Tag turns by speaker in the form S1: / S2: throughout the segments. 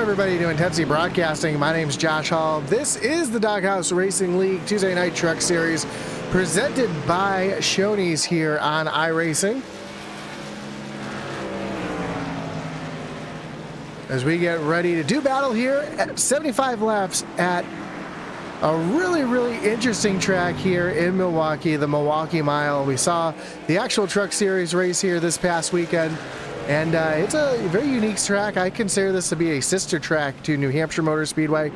S1: everybody to Intensity Broadcasting. My name is Josh Hall. This is the Doghouse Racing League Tuesday Night Truck Series presented by Shoney's here on iRacing. As we get ready to do battle here at 75 laps at a really interesting track here in Milwaukee, the Milwaukee Mile. We saw the actual Truck Series race here this past weekend. And it's a very unique track. I consider this to be a sister track to New Hampshire Motor Speedway.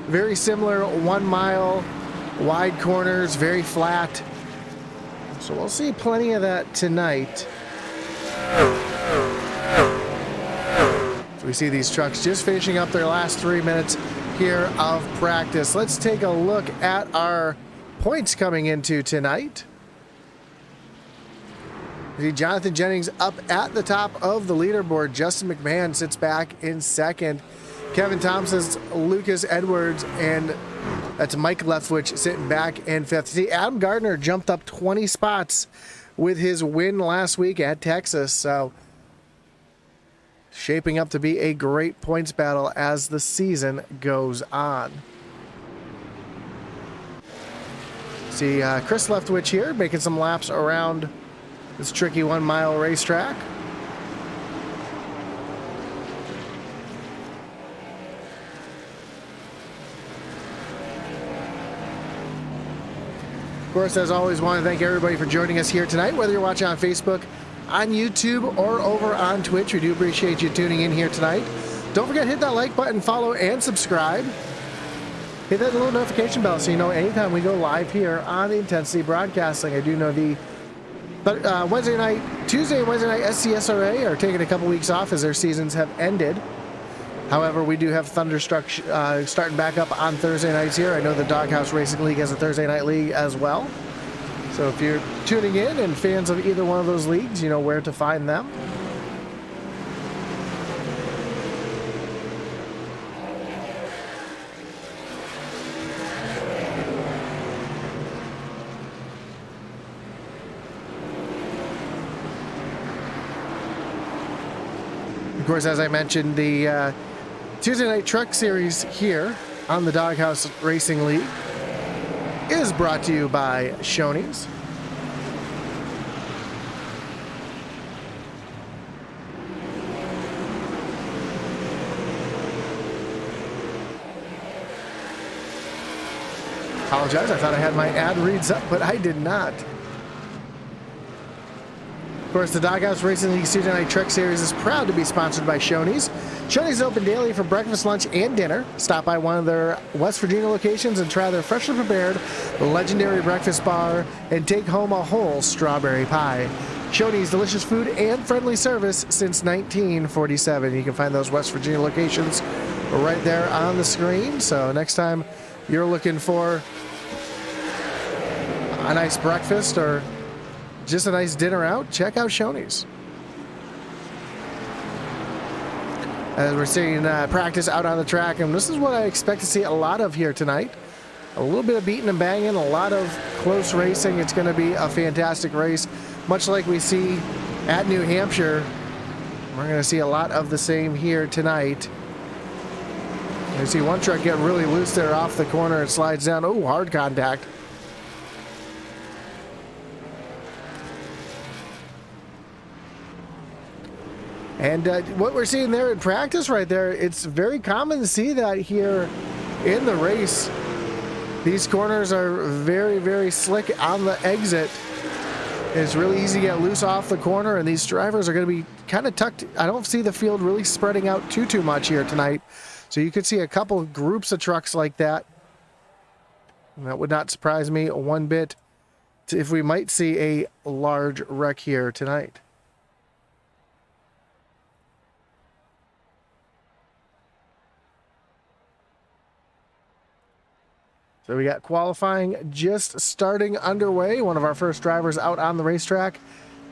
S1: Very similar, 1 mile, wide corners, very flat. So we'll see plenty of that tonight. So we see these trucks just finishing up their last 3 minutes here of practice. Let's take a look at our points coming into tonight. See Jonathan Jennings up at the top of the leaderboard. Justin McMahon sits back in second. Kevin Thompson's Lucas Edwards, and that's Mike Leftwich sitting back in fifth. See, Adam Gardner jumped up 20 spots with his win last week at Texas. So shaping up to be a great points battle as the season goes on. See Chris Leftwich here making some laps around this tricky 1 mile racetrack. Of course, as always, want to thank everybody for joining us here tonight, whether you're watching on Facebook, on YouTube, or over on Twitch. We do appreciate you tuning in here tonight. Don't forget to hit that like button, follow, and subscribe. Hit that little notification bell so you know anytime we go live here on Intensity Broadcasting. I do know the Tuesday and Wednesday night SCSRA are taking a couple weeks off as their seasons have ended. However, we do have Thunderstruck starting back up on Thursday nights here. I know the Doghouse Racing League has a Thursday night league as well. So if you're tuning in and fans of either one of those leagues, you know where to find them. Of course, as I mentioned, the Tuesday Night Truck Series here on the Doghouse Racing League is brought to you by Shoney's. Apologize, I thought I had my ad reads up, but I did not. Of course, the Doghouse Racing League Tuesday Night Truck Series is proud to be sponsored by Shoney's. Shoney's is open daily for breakfast, lunch, and dinner. Stop by one of their West Virginia locations and try their freshly prepared legendary breakfast bar and take home a whole strawberry pie. Shoney's, delicious food and friendly service since 1947. You can find those West Virginia locations right there on the screen. So next time you're looking for a nice breakfast or just a nice dinner out, check out Shoney's. As we're seeing practice out on the track, and this is what I expect to see a lot of here tonight. A little bit of beating and banging, a lot of close racing. It's going to be a fantastic race, much like we see at New Hampshire. We're going to see a lot of the same here tonight. You see one truck get really loose there off the corner and slides down. Oh, hard contact. And what we're seeing there in practice right there, it's very common to see that here in the race. These corners are very slick on the exit. It's really easy to get loose off the corner, and these drivers are going to be kind of tucked. I don't see the field really spreading out too much here tonight. So you could see a couple of groups of trucks like that. And that would not surprise me one bit if we might see a large wreck here tonight. So we got qualifying just starting underway. One of our first drivers out on the racetrack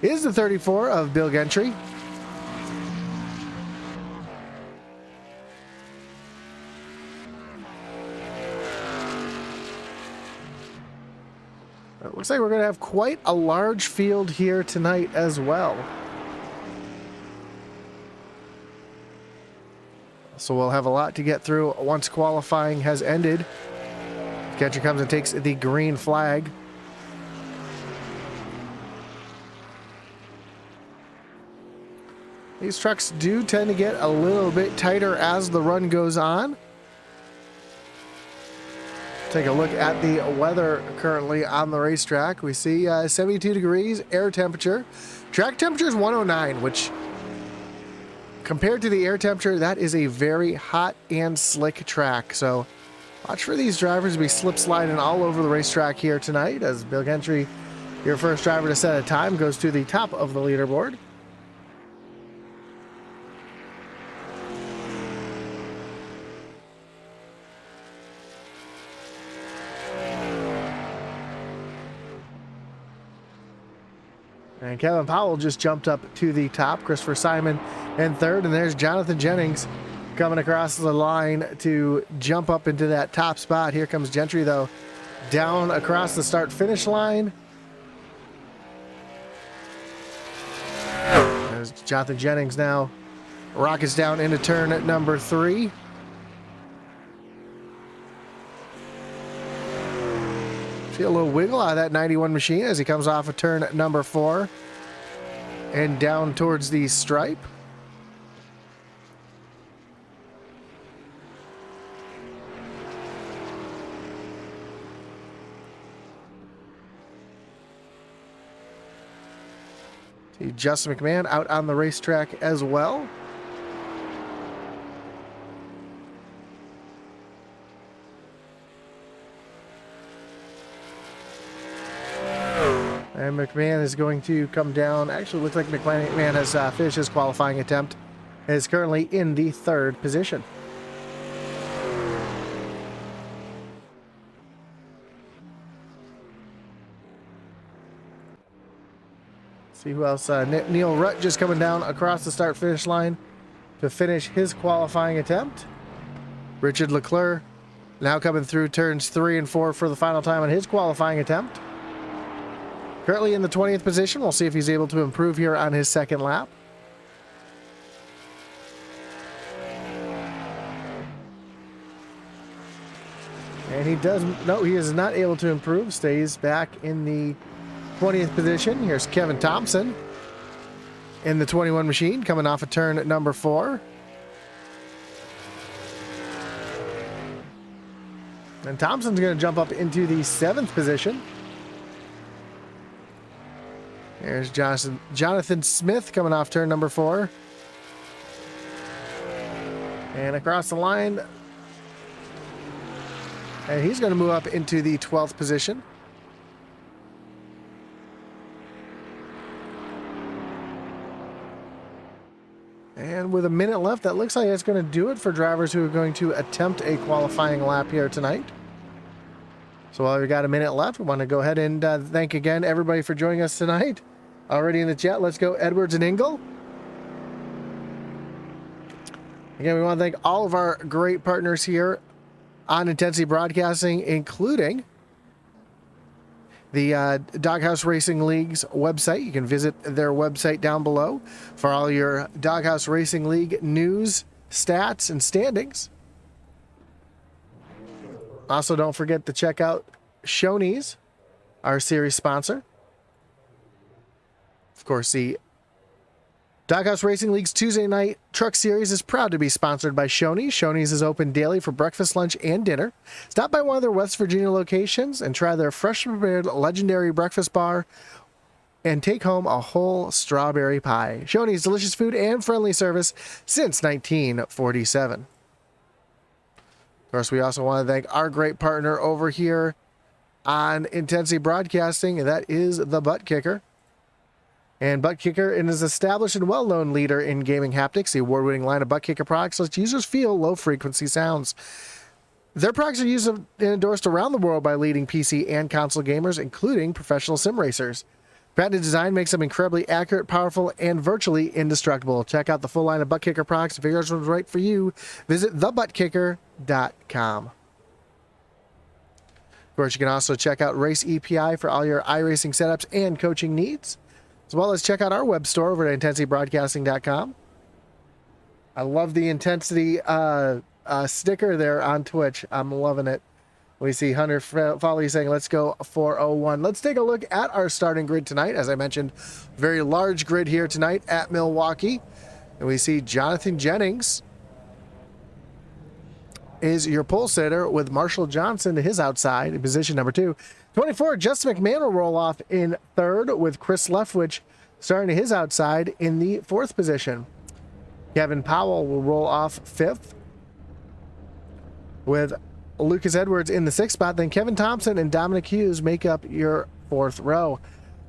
S1: is the 34 of Bill Gentry. It looks like we're going to have quite a large field here tonight as well. So we'll have a lot to get through once qualifying has ended. Catcher comes and takes the green flag. These trucks do tend to get a little bit tighter as the run goes on. Take a look at the weather currently on the racetrack. We see 72 degrees air temperature. Track temperature is 109, which compared to the air temperature, that is a very hot and slick track. So watch for these drivers to be slip sliding all over the racetrack here tonight as Bill Gentry, your first driver to set a time, goes to the top of the leaderboard. And Kevin Powell just jumped up to the top. Christopher Simon in third. And there's Jonathan Jennings coming across the line to jump up into that top spot. Here comes Gentry, though, down across the start-finish line. There's Jonathan Jennings now. Rockets down into turn at number 3. See a little wiggle out of that 91 machine as he comes off of turn number 4 and down towards the stripe. See Justin McMahon out on the racetrack as well. And McMahon is going to come down. Actually, looks like McMahon has finished his qualifying attempt and is currently in the 3rd position. See who else. Neil Rutt just coming down across the start-finish line to finish his qualifying attempt. Richard Leclerc now coming through turns 3 and 4 for the final time on his qualifying attempt. Currently in the 20th position. We'll see if he's able to improve here on his 2nd lap. And he does, no, he is not able to improve. Stays back in the 20th position. Here's Kevin Thompson in the 21 machine coming off of turn at number 4. And Thompson's going to jump up into the 7th position. There's Jonathan Smith coming off turn number 4. And across the line. And he's going to move up into the 12th position. And with a minute left, that looks like it's going to do it for drivers who are going to attempt a qualifying lap here tonight. So while we've got a minute left, we want to go ahead and thank again everybody for joining us tonight. Already in the chat, let's go Edwards and Engel. Again, we want to thank all of our great partners here on Intensity Broadcasting, including the Doghouse Racing League's website. You can visit their website down below for all your Doghouse Racing League news, stats, and standings. Also, don't forget to check out Shoney's, our series sponsor. Of course, the Doghouse Racing League's Tuesday Night Truck Series is proud to be sponsored by Shoney. Shoney's is open daily for breakfast, lunch, and dinner. Stop by one of their West Virginia locations and try their fresh prepared legendary breakfast bar and take home a whole strawberry pie. Shoney's delicious food and friendly service since 1947. Of course, we also want to thank our great partner over here on Intensity Broadcasting, and that is the Butt Kicker. And Butt Kicker is an established and well-known leader in gaming haptics. The award-winning line of Butt Kicker products lets users feel low-frequency sounds. Their products are used and endorsed around the world by leading PC and console gamers, including professional sim racers. Patented design makes them incredibly accurate, powerful, and virtually indestructible. Check out the full line of Butt Kicker products. If yours was right for you, visit thebuttkicker.com. Of course, you can also check out Race EPI for all your iRacing setups and coaching needs, as well as check out our web store over at intensitybroadcasting.com. I love the intensity sticker there on Twitch. I'm loving it. We see Hunter Foley saying, let's go 401. Let's take a look at our starting grid tonight. As I mentioned, very large grid here tonight at Milwaukee. And we see Jonathan Jennings is your pole sitter with Marshall Johnson to his outside in position number 2. 24, Justin McMahon will roll off in 3rd with Chris Leftwich starting to his outside in the 4th position. Kevin Powell will roll off 5th with Lucas Edwards in the 6th spot. Then Kevin Thompson and Dominic Hughes make up your 4th row.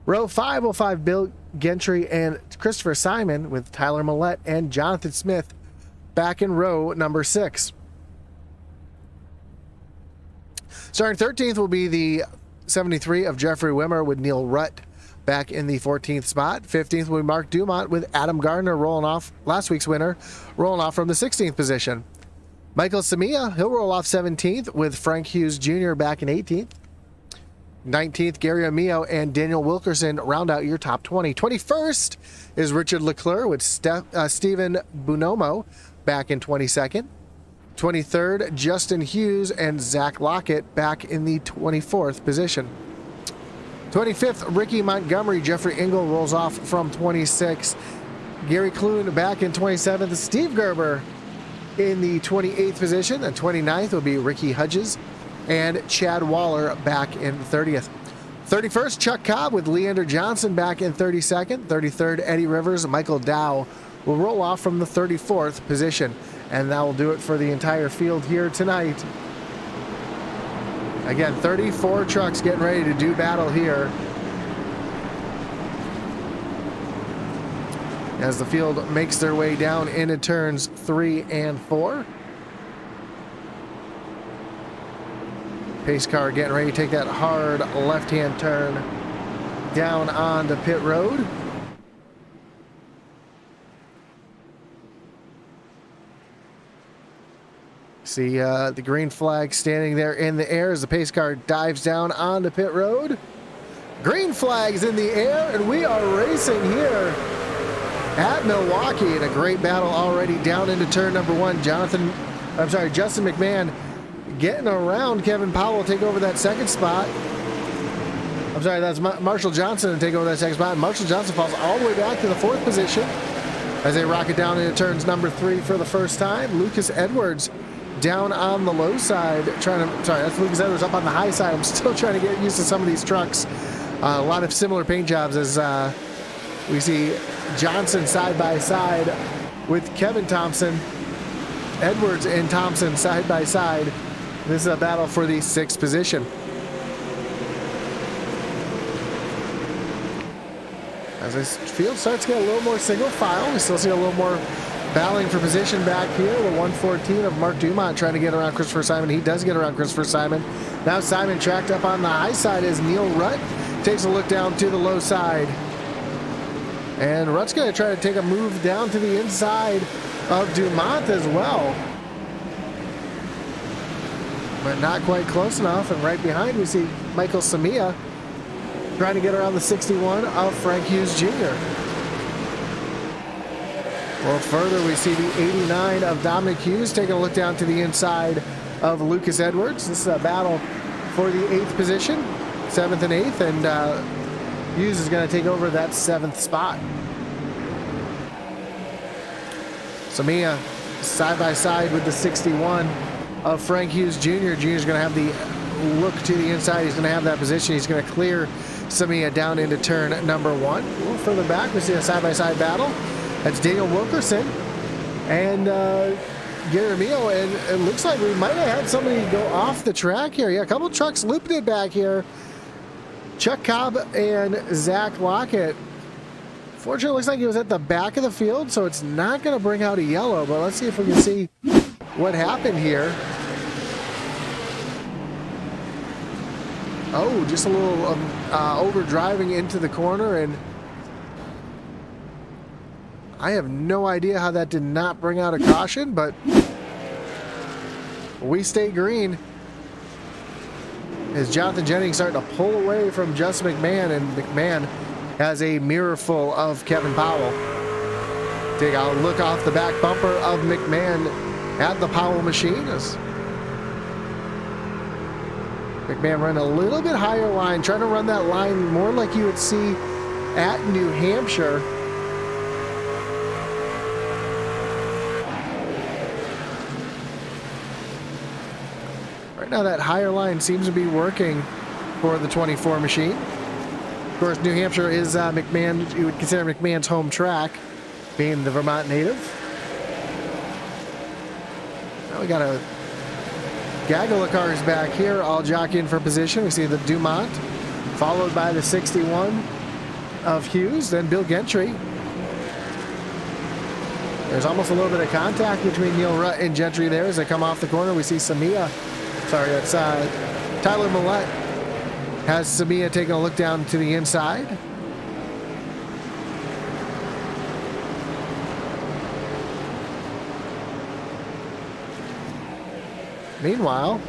S1: Row 5 will find Bill Gentry and Christopher Simon with Tyler Millette and Jonathan Smith back in row number 6. Starting 13th will be the 73 of Jeffrey Wimmer with Neil Rutt back in the 14th spot. 15th will be Mark Dumont with Adam Gardner rolling off, last week's winner, rolling off from the 16th position. Michael Samia, he'll roll off 17th with Frank Hughes Jr. back in 18th. 19th, Gary Amio and Daniel Wilkerson round out your top 20. 21st is Richard Leclerc with Stephen Bunomo back in 22nd. 23rd, Justin Hughes and Zach Lockett back in the 24th position. 25th, Ricky Montgomery. Jeffrey Engel rolls off from 26. Gary Clune back in 27th. Steve Gerber in the 28th position. And 29th will be Ricky Hudges and Chad Waller back in 30th. 31st, Chuck Cobb with Leander Johnson back in 32nd. 33rd, Eddie Rivers. Michael Dow will roll off from the 34th position. And that will do it for the entire field here tonight. Again, 34 trucks getting ready to do battle here as the field makes their way down into turns 3 and 4. Pace car getting ready to take that hard left-hand turn down onto pit road. See the green flag standing there in the air as the pace car dives down onto pit road. Green flag's in the air, and we are racing here at Milwaukee in a great battle already down into turn number 1. Justin McMahon getting around Kevin Powell to take over that 2nd spot. I'm sorry, that's Marshall Johnson to take over that 2nd spot. And Marshall Johnson falls all the way back to the 4th position as they rocket down into turns number 3 for the first time. Lucas Edwards down on the low side, that's Lucas Edwards up on the high side. I'm still trying to get used to some of these trucks. A lot of similar paint jobs as we see Johnson side by side with Kevin Thompson. Edwards and Thompson side by side. This is a battle for the 6th position. As this field starts to get a little more single file, we still see a little more battling for position back here. The 114 of Mark Dumont trying to get around Christopher Simon. He does get around Christopher Simon. Now Simon tracked up on the high side as Neil Rutt takes a look down to the low side. And Rutt's going to try to take a move down to the inside of Dumont as well. But not quite close enough. And right behind we see Michael Samia trying to get around the 61 of Frank Hughes Jr. A little further, we see the 89 of Dominic Hughes taking a look down to the inside of Lucas Edwards. This is a battle for the 8th position, 7th and 8th, and Hughes is going to take over that 7th spot. Samia side by side with the 61 of Frank Hughes Jr. Jr. is going to have the look to the inside. He's going to have that position. He's going to clear Samia down into turn number 1. A little further back, we see a side-by-side battle. That's Daniel Wilkerson and Gary Mio, and it looks like we might have had somebody go off the track here. Yeah, a couple trucks looped it back here. Chuck Cobb and Zach Lockett. Fortunately, it looks like he was at the back of the field, so it's not going to bring out a yellow, but let's see if we can see what happened here. Oh, just a little over driving into the corner, and I have no idea how that did not bring out a caution, but we stay green. As Jonathan Jennings starting to pull away from Justin McMahon, and McMahon has a mirror full of Kevin Powell. Take a look off the back bumper of McMahon at the Powell machine. As McMahon run a little bit higher line, trying to run that line more like you would see at New Hampshire. Right now that higher line seems to be working for the 24 machine. Of course, New Hampshire is McMahon, you would consider McMahon's home track, being the Vermont native. Now we got a gaggle of cars back here, all jockeying for position. We see the Dumont, followed by the 61 of Hughes, then Bill Gentry. There's almost a little bit of contact between Neil Rutt and Gentry there as they come off the corner. We see that's Tyler Millette has Samia taking a look down to the inside. Meanwhile,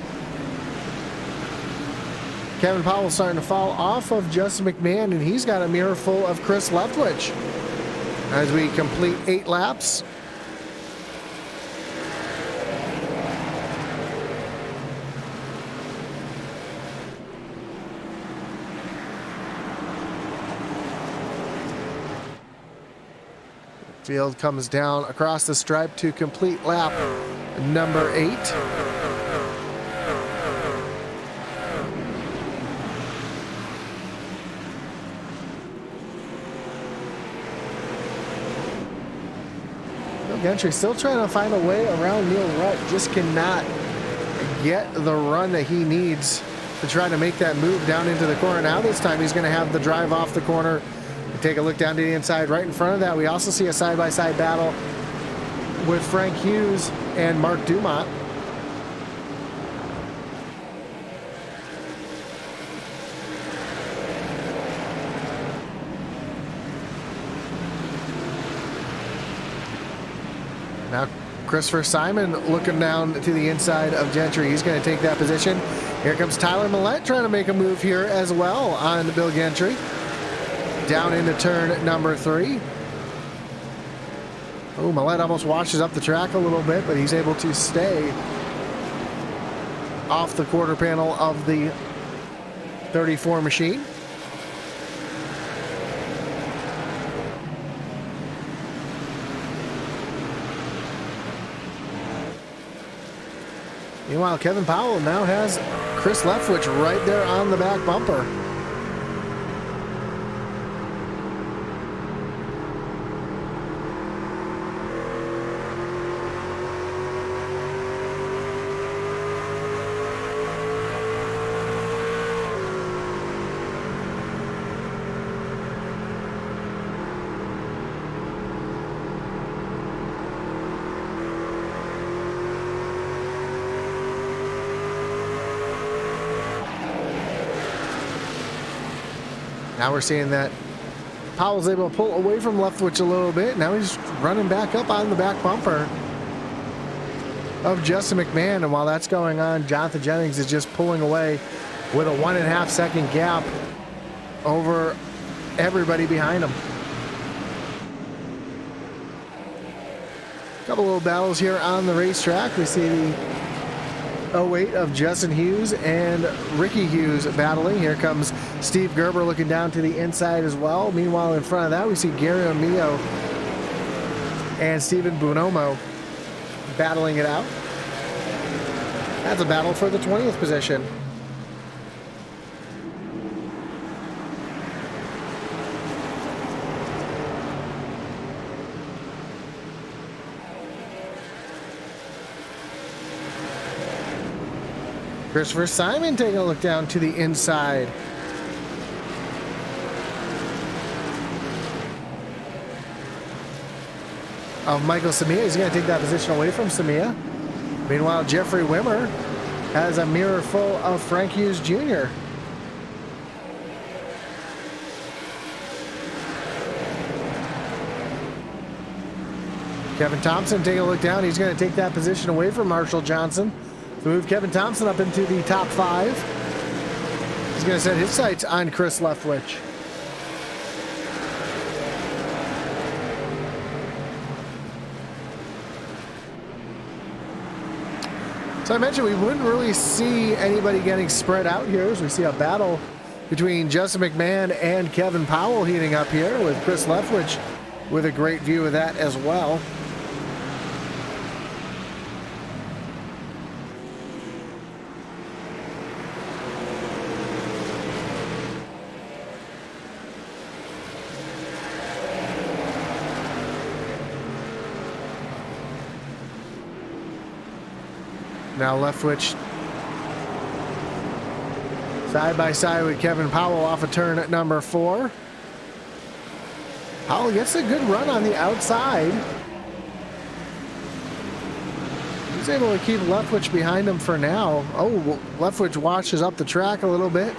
S1: Kevin Powell starting to fall off of Justin McMahon, and he's got a mirror full of Chris Leftwich as we complete 8 laps. Field comes down across the stripe to complete lap number 8. Gentry still trying to find a way around Neil Rutt, just cannot get the run that he needs to try to make that move down into the corner. Now this time he's going to have the drive off the corner. Take a look down to the inside. Right in front of that, we also see a side-by-side battle with Frank Hughes and Mark Dumont. Now Christopher Simon looking down to the inside of Gentry. He's going to take that position. Here comes Tyler Millette trying to make a move here as well on Bill Gentry. Down into turn number 3. Oh, Millette almost washes up the track a little bit, but he's able to stay off the quarter panel of the 34 machine. Meanwhile, Kevin Powell now has Chris Leftwich right there on the back bumper. Now we're seeing that Powell's able to pull away from Leftwich a little bit. Now he's running back up on the back bumper of Justin McMahon. And while that's going on, Jonathan Jennings is just pulling away with a 1.5 second gap over everybody behind him. A couple little battles here on the racetrack. We see the 08 of Justin Hughes and Ricky Hughes battling. Here comes Steve Gerber looking down to the inside as well. Meanwhile, in front of that, we see Gary O'Neill and Stephen Bonomo battling it out. That's a battle for the 20th position. Christopher Simon taking a look down to the inside. Of Michael Samia. He's going to take that position away from Samia. Meanwhile, Jeffrey Wimmer has a mirror full of Frank Hughes Jr. Kevin Thompson taking a look down. He's going to take that position away from Marshall Johnson. To move Kevin Thompson up into the top 5. He's going to set his sights on Chris Leftwich. So I mentioned we wouldn't really see anybody getting spread out here as we see a battle between Justin McMahon and Kevin Powell heating up here, with Chris Leftwich with a great view of that as well. Now Leftwich side by side with Kevin Powell off of turn at number 4. Powell gets a good run on the outside. He's able to keep Leftwich behind him for now. Oh, Leftwich washes up the track a little bit.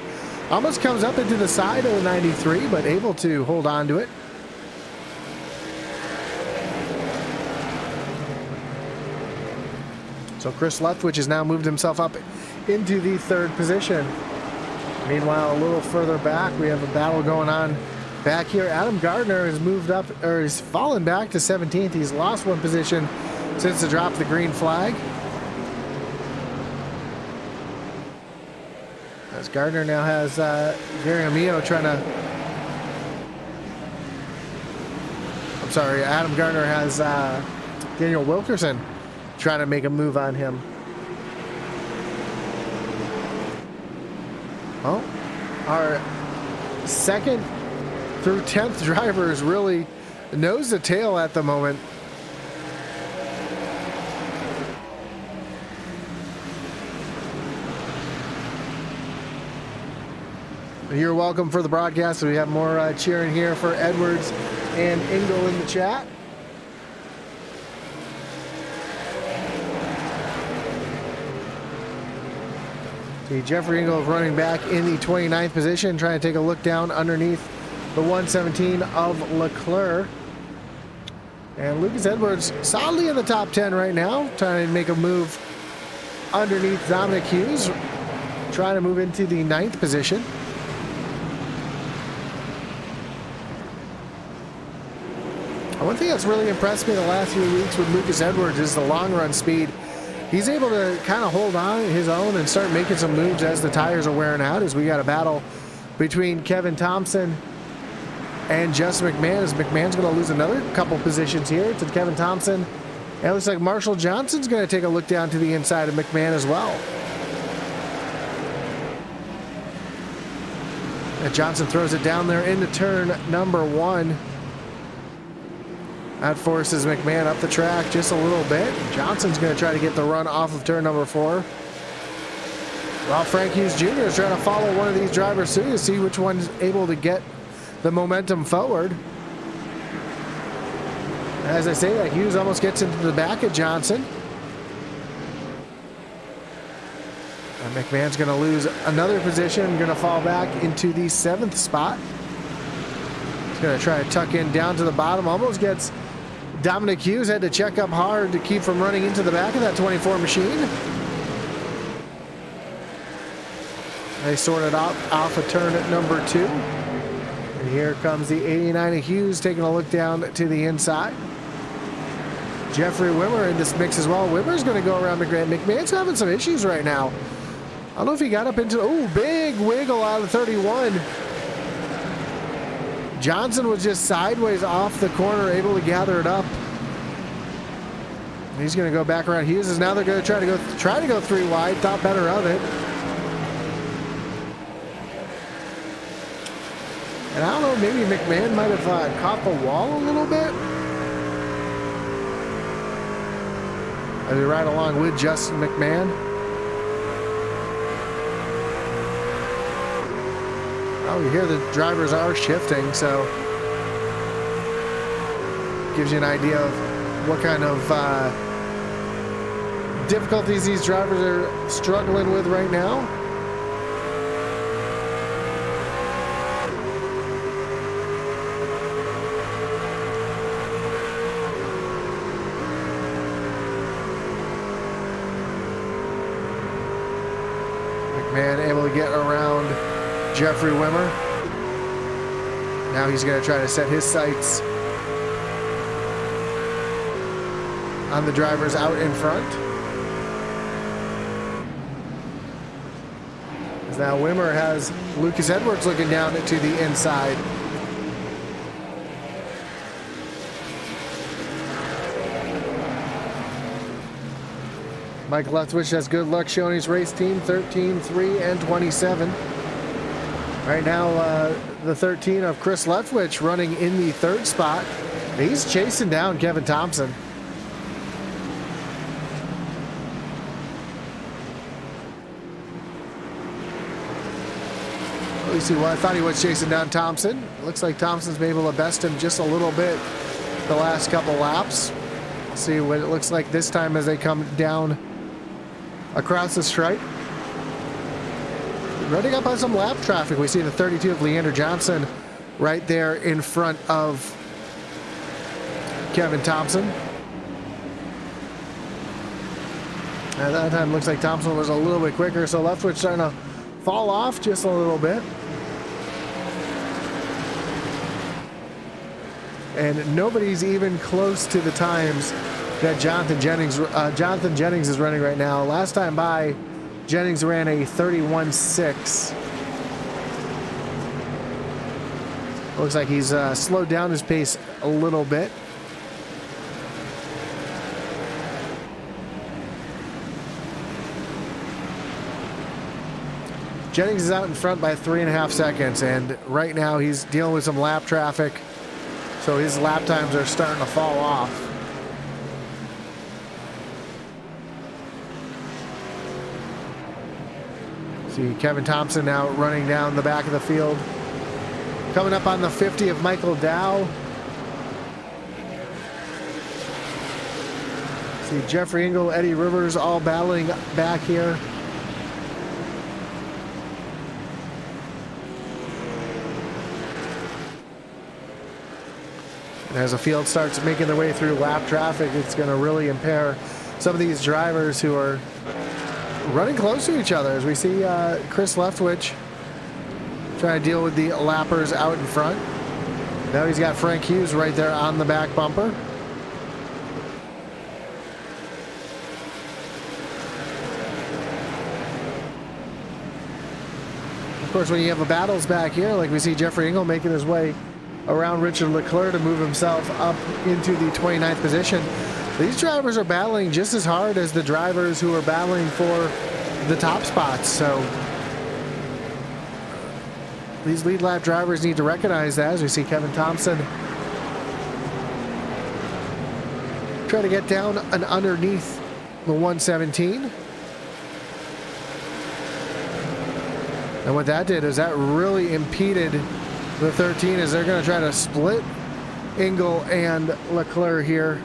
S1: Almost comes up into the side of the 93, but able to hold on to it. So Chris Leftwich has now moved himself up into the 3rd position. Meanwhile, a little further back, we have a battle going on back here. Adam Gardner has moved up, or he's fallen back to 17th. He's lost 1 position since the drop of the green flag. As Gardner now has Gary Amio trying to... I'm sorry, Adam Gardner has Daniel Wilkerson trying to make a move on him. Well, our 2nd through 10th drivers really nose to tail at the moment. You're welcome for the broadcast. We have more cheering here for Edwards and Engel in the chat. See Jeffrey Engel running back in the 29th position, trying to take a look down underneath the 117 of Leclerc. And Lucas Edwards solidly in the top 10 right now, trying to make a move underneath Dominic Hughes, trying to move into the 9th position. One thing that's really impressed me the last few weeks with Lucas Edwards is the long run speed. He's able to kind of hold on his own and start making some moves as the tires are wearing out, as we got a battle between Kevin Thompson and Justin McMahon, as McMahon's going to lose another couple positions here to Kevin Thompson. And it looks like Marshall Johnson's going to take a look down to the inside of McMahon as well. And Johnson throws it down there into turn number 1. That forces McMahon up the track just a little bit. Johnson's going to try to get the run off of turn number 4. While Frank Hughes Jr. is trying to follow one of these drivers soon to see which one's able to get the momentum forward. As I say that, Hughes almost gets into the back of Johnson. And McMahon's going to lose another position, going to fall back into the 7th spot. He's going to try to tuck in down to the bottom, almost gets Dominic Hughes, had to check up hard to keep from running into the back of that 24 machine. They sorted out off a turn at number 2. And here comes the 89 of Hughes taking a look down to the inside. Jeffrey Wimmer in this mix as well. Wimmer's going to go around McMahon. McMahon's having some issues right now. I don't know if he got up into... Oh, big wiggle out of 31. Johnson was just sideways off the corner, able to gather it up. He's going to go back around Hughes. Is now they're going to try to go 3 wide. Thought better of it. And I don't know, maybe McMahon might have caught the wall a little bit. As we ride along with Justin McMahon. Oh, you hear the drivers are shifting, so gives you an idea of what kind of difficulties these drivers are struggling with right now. McMahon able to get around Jeffrey Wimmer. Now he's going to try to set his sights on the drivers out in front. Now Wimmer has Lucas Edwards looking down to the inside. Mike Leftwich has good luck. Shoney's race team 13, 3, and 27. Right now, the 13 of Chris Leftwich running in the third spot. He's chasing down Kevin Thompson. At least I thought he was chasing down Thompson. Looks like Thompson's been able to best him just a little bit the last couple laps. See what it looks like this time as they come down across the stripe. Running up on some lap traffic. We see the 32 of Leander Johnson right there in front of Kevin Thompson. At that time, looks like Thompson was a little bit quicker, so Leftwich starting to fall off just a little bit. And nobody's even close to the times that Jonathan Jennings is running right now. Last time by, Jennings ran a 31.6. Looks like he's slowed down his pace a little bit. Jennings is out in front by 3.5 seconds, and right now he's dealing with some lap traffic, so his lap times are starting to fall off. See Kevin Thompson now running down the back of the field. Coming up on the 50 of Michael Dow. See Jeffrey Engel, Eddie Rivers all battling back here. And as the field starts making their way through lap traffic, it's going to really impair some of these drivers who are running close to each other, as we see Chris Leftwich trying to deal with the lappers out in front. Now he's got Frank Hughes right there on the back bumper. Of course, when you have a battles back here, like we see Jeffrey Engel making his way around Richard Leclerc to move himself up into the 29th position. These drivers are battling just as hard as the drivers who are battling for the top spots. So these lead lap drivers need to recognize that, as we see Kevin Thompson try to get down and underneath the 117. And what that did is that really impeded the 13 as they're going to try to split Engel and Leclerc here.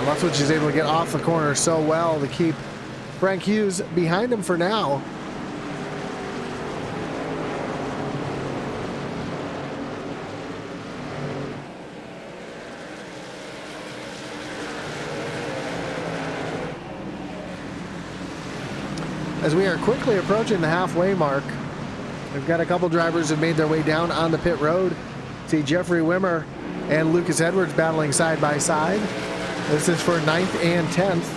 S1: Leftwich is able to get off the corner so well to keep Frank Hughes behind him for now. As we are quickly approaching the halfway mark, we've got a couple drivers who have made their way down on the pit road. See Jeffrey Wimmer and Lucas Edwards battling side by side. This is for 9th and 10th.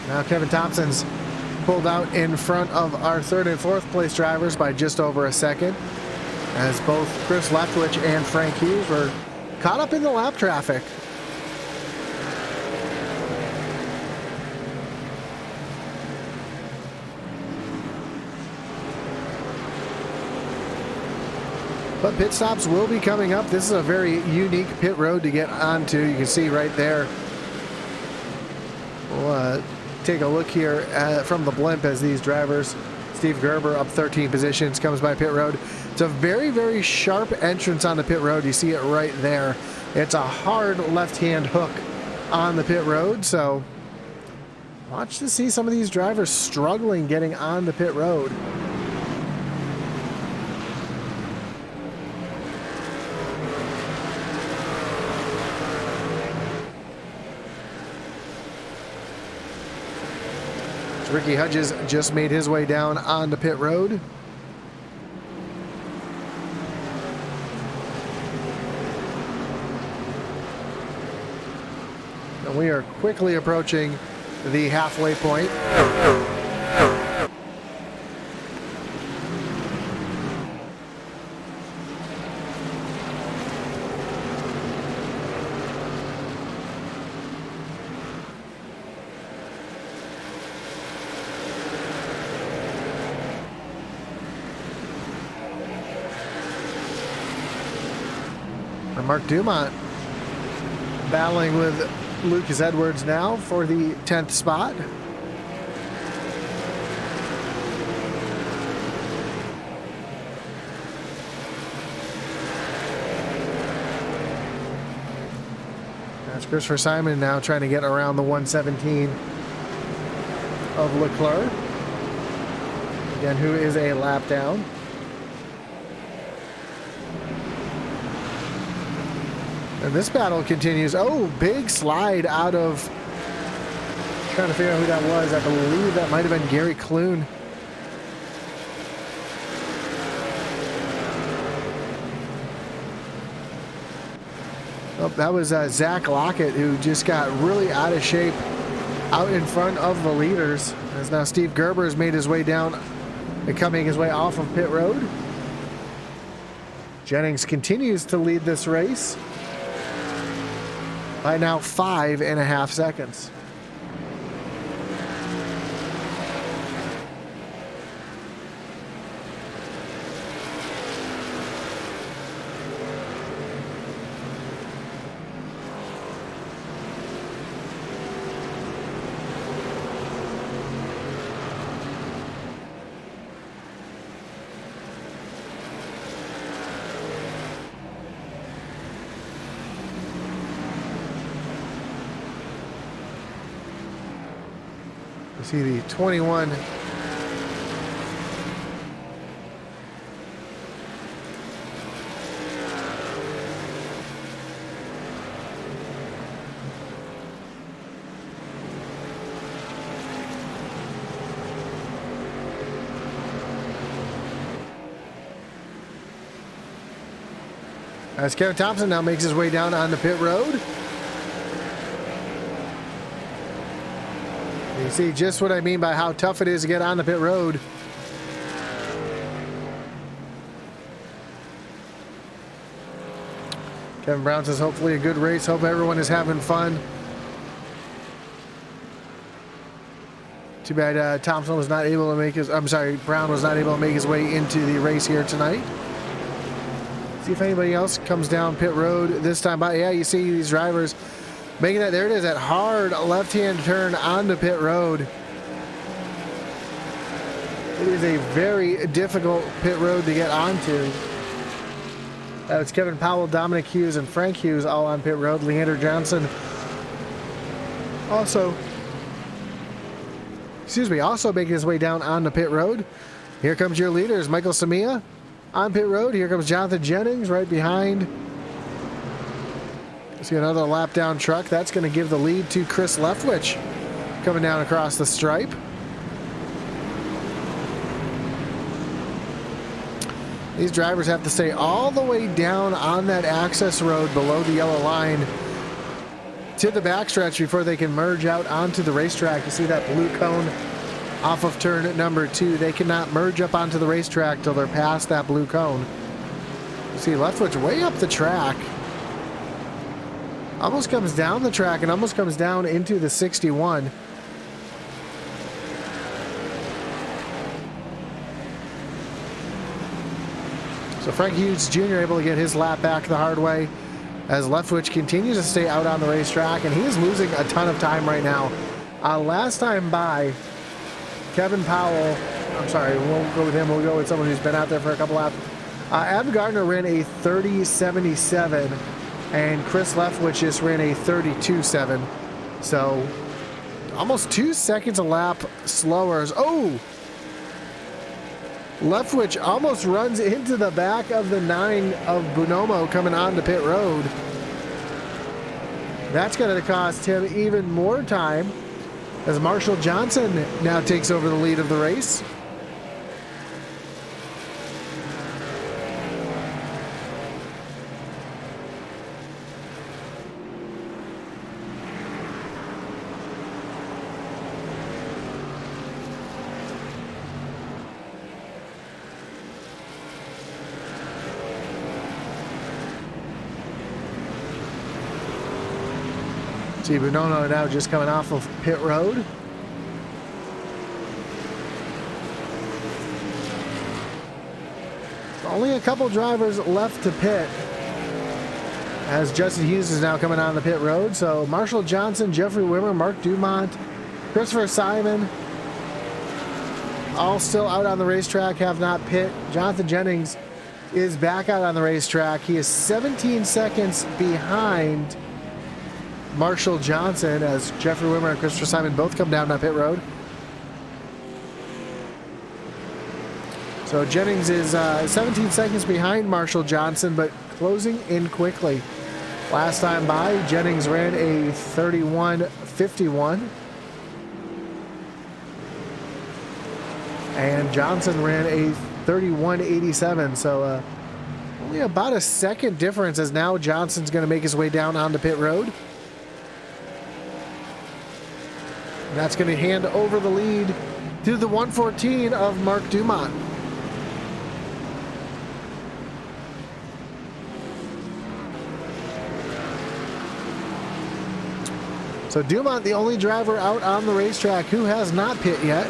S1: Now Kevin Thompson's pulled out in front of our 3rd and 4th place drivers by just over a second, as both Chris Leftwich and Frank Hughes were caught up in the lap traffic. But pit stops will be coming up. This is a very unique pit road to get onto. You can see right there. We'll take a look here from the blimp as these drivers, Steve Gerber up 13 positions, comes by pit road. It's a very, very sharp entrance on the pit road. You see it right there. It's a hard left-hand hook on the pit road, so watch to see some of these drivers struggling getting on the pit road. Ricky Hudges just made his way down onto pit road. And we are quickly approaching the halfway point. Mark Dumont battling with Lucas Edwards now for the 10th spot. That's Christopher Simon now trying to get around the 117 of Leclerc. Again, who is a lap down. And this battle continues. Oh, big slide out of... Trying to figure out who that was. I believe that might have been Gary Clune. Oh, that was Zach Lockett, who just got really out of shape out in front of the leaders. As now Steve Gerber has made his way down and coming his way off of pit road. Jennings continues to lead this race by now 5.5 seconds. See the 21 as Kevin Thompson now makes his way down on the pit road. You see just what I mean by how tough it is to get on the pit road. Kevin Brown says hopefully a good race. Hope everyone is having fun. Too bad Thompson was not able to make his... I'm sorry, Brown was not able to make his way into the race here tonight. See if anybody else comes down pit road this time by. Yeah, you see these drivers making that, there it is, that hard left-hand turn onto pit road. It is a very difficult pit road to get onto. It's Kevin Powell, Dominic Hughes, and Frank Hughes all on pit road. Leander Johnson also making his way down onto pit road. Here comes your leaders, Michael Samia on pit road. Here comes Jonathan Jennings right behind. See another lap down truck. That's going to give the lead to Chris Leftwich coming down across the stripe. These drivers have to stay all the way down on that access road below the yellow line to the backstretch before they can merge out onto the racetrack. You see that blue cone off of turn number 2. They cannot merge up onto the racetrack till they're past that blue cone. You see Leftwich way up the track. Almost comes down the track and almost comes down into the 61. So Frank Hughes Jr. able to get his lap back the hard way as Leftwich continues to stay out on the racetrack, and he is losing a ton of time right now. Last time by, Kevin Powell, I'm sorry, we won't go with him, we'll go with someone who's been out there for a couple laps. Adam Gardner ran a 30.77. And Chris Leftwich just ran a 32.7. So almost 2 seconds a lap slower. Oh! Leftwich almost runs into the back of the 9 of Bonomo coming onto pit road. That's going to cost him even more time. as Marshall Johnson now takes over the lead of the race. See Bonono now just coming off of pit road. Only a couple drivers left to pit as Justin Hughes is now coming on the pit road. So Marshall Johnson, Jeffrey Wimmer, Mark Dumont, Christopher Simon, all still out on the racetrack, have not pit. Jonathan Jennings is back out on the racetrack. He is 17 seconds behind Marshall Johnson as Jeffrey Wimmer and Christopher Simon both come down on pit road. So Jennings is 17 seconds behind Marshall Johnson, but closing in quickly. Last time by, Jennings ran a 31:51. And Johnson ran a 31:87. So only about a second difference as now Johnson's going to make his way down onto pit road. And that's going to hand over the lead to the 114 of Mark Dumont. So Dumont, the only driver out on the racetrack who has not pit yet.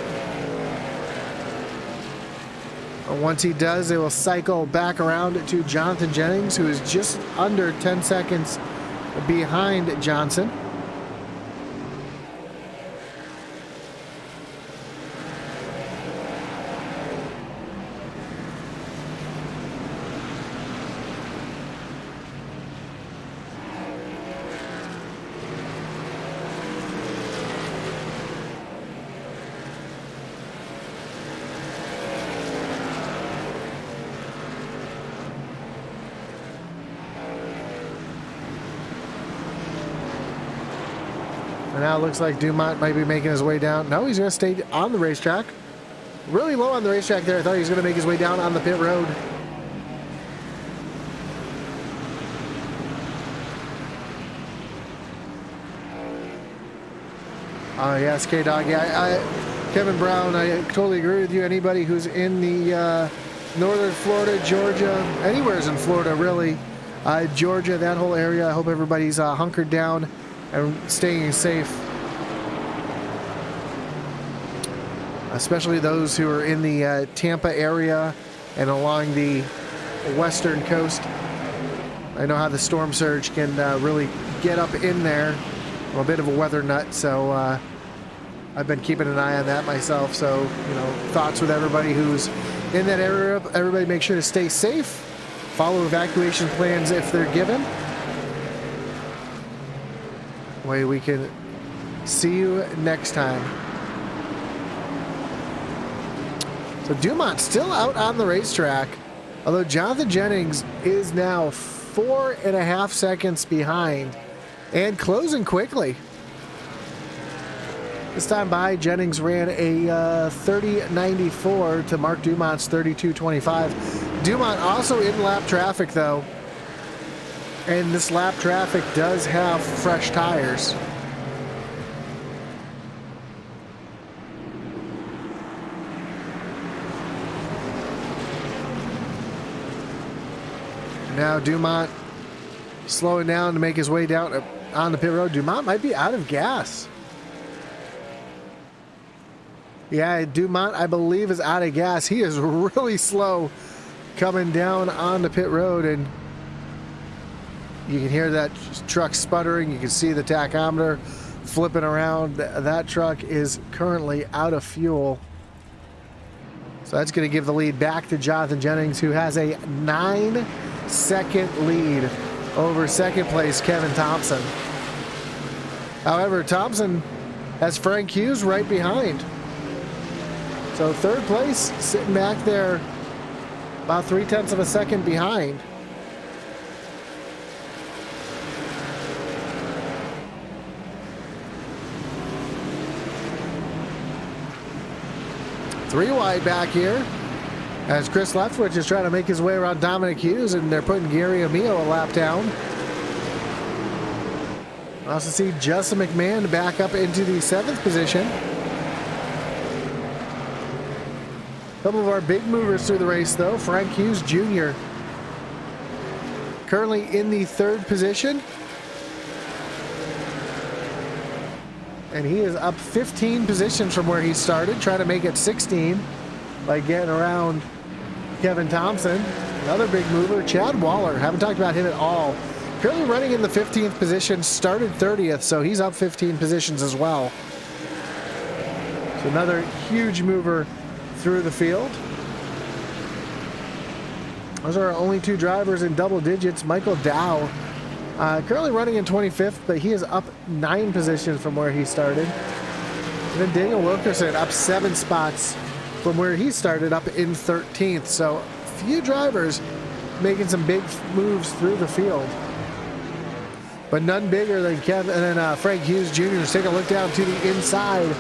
S1: Once he does, they will cycle back around to Jonathan Jennings, who is just under 10 seconds behind Johnson. And now it looks like Dumont might be making his way down. No, he's going to stay on the racetrack. Really low on the racetrack there. I thought he was going to make his way down on the pit road. Yes, K-Dog. Yeah, Kevin Brown, I totally agree with you. Anybody who's in the northern Florida, Georgia, anywhere's in Florida, really. Georgia, that whole area, I hope everybody's hunkered down and staying safe, especially those who are in the Tampa area and along the western coast. I know how the storm surge can really get up in there. I'm a bit of a weather nut, so I've been keeping an eye on that myself. So, you know, thoughts with everybody who's in that area. Everybody make sure to stay safe, follow evacuation plans if they're given. Way we can see you next time. So Dumont still out on the racetrack, although Jonathan Jennings is now 4.5 seconds behind and closing quickly. This time by, Jennings ran a 30.94 to Mark Dumont's 32.25. Dumont also in lap traffic though. And this lap traffic does have fresh tires. Now Dumont slowing down to make his way down on the pit road. Dumont might be out of gas. Yeah, Dumont, I believe, is out of gas. He is really slow coming down on the pit road, and you can hear that truck sputtering. You can see the tachometer flipping around. That truck is currently out of fuel. So that's going to give the lead back to Jonathan Jennings, who has a 9-second lead over second place Kevin Thompson. However, Thompson has Frank Hughes right behind. So third place sitting back there about 0.3 of a second behind. 3 wide back here as Chris Leftwich is trying to make his way around Dominic Hughes, and they're putting Gary Amio a lap down. I also see Justin McMahon back up into the 7th position. A couple of our big movers through the race, though. Frank Hughes Jr. currently in the 3rd position. And he is up 15 positions from where he started, trying to make it 16 by getting around Kevin Thompson. Another big mover, Chad Waller. Haven't talked about him at all. Currently running in the 15th position, started 30th, so he's up 15 positions as well. So another huge mover through the field. Those are our only 2 drivers in double digits. Michael Dow, currently running in 25th, but he is up 9 positions from where he started. And then Daniel Wilkerson up 7 spots from where he started, up in 13th. So a few drivers making some big moves through the field, but none bigger than Frank Hughes Jr. Let's take a look down to the inside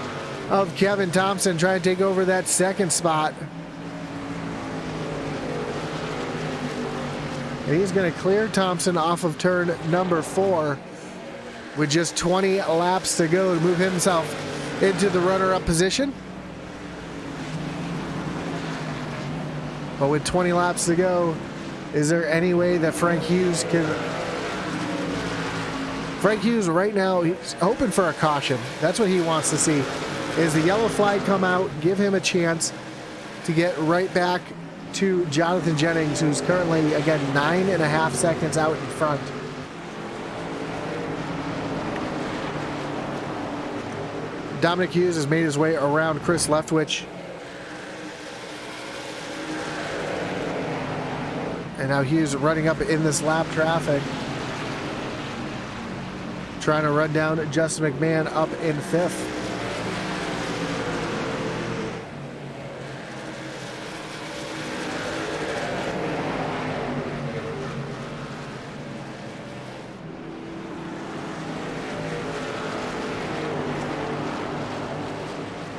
S1: of Kevin Thompson, trying to take over that 2nd spot. And he's going to clear Thompson off of turn number 4 with just 20 laps to go to move himself into the runner-up position. But with 20 laps to go, is there any way that Frank Hughes can... Frank Hughes right now, he's hoping for a caution. That's what he wants to see, is the yellow flag come out, give him a chance to get right back to Jonathan Jennings, who's currently, again, 9.5 seconds out in front. Dominic Hughes has made his way around Chris Leftwich. And now Hughes running up in this lap traffic, trying to run down Justin McMahon up in 5th.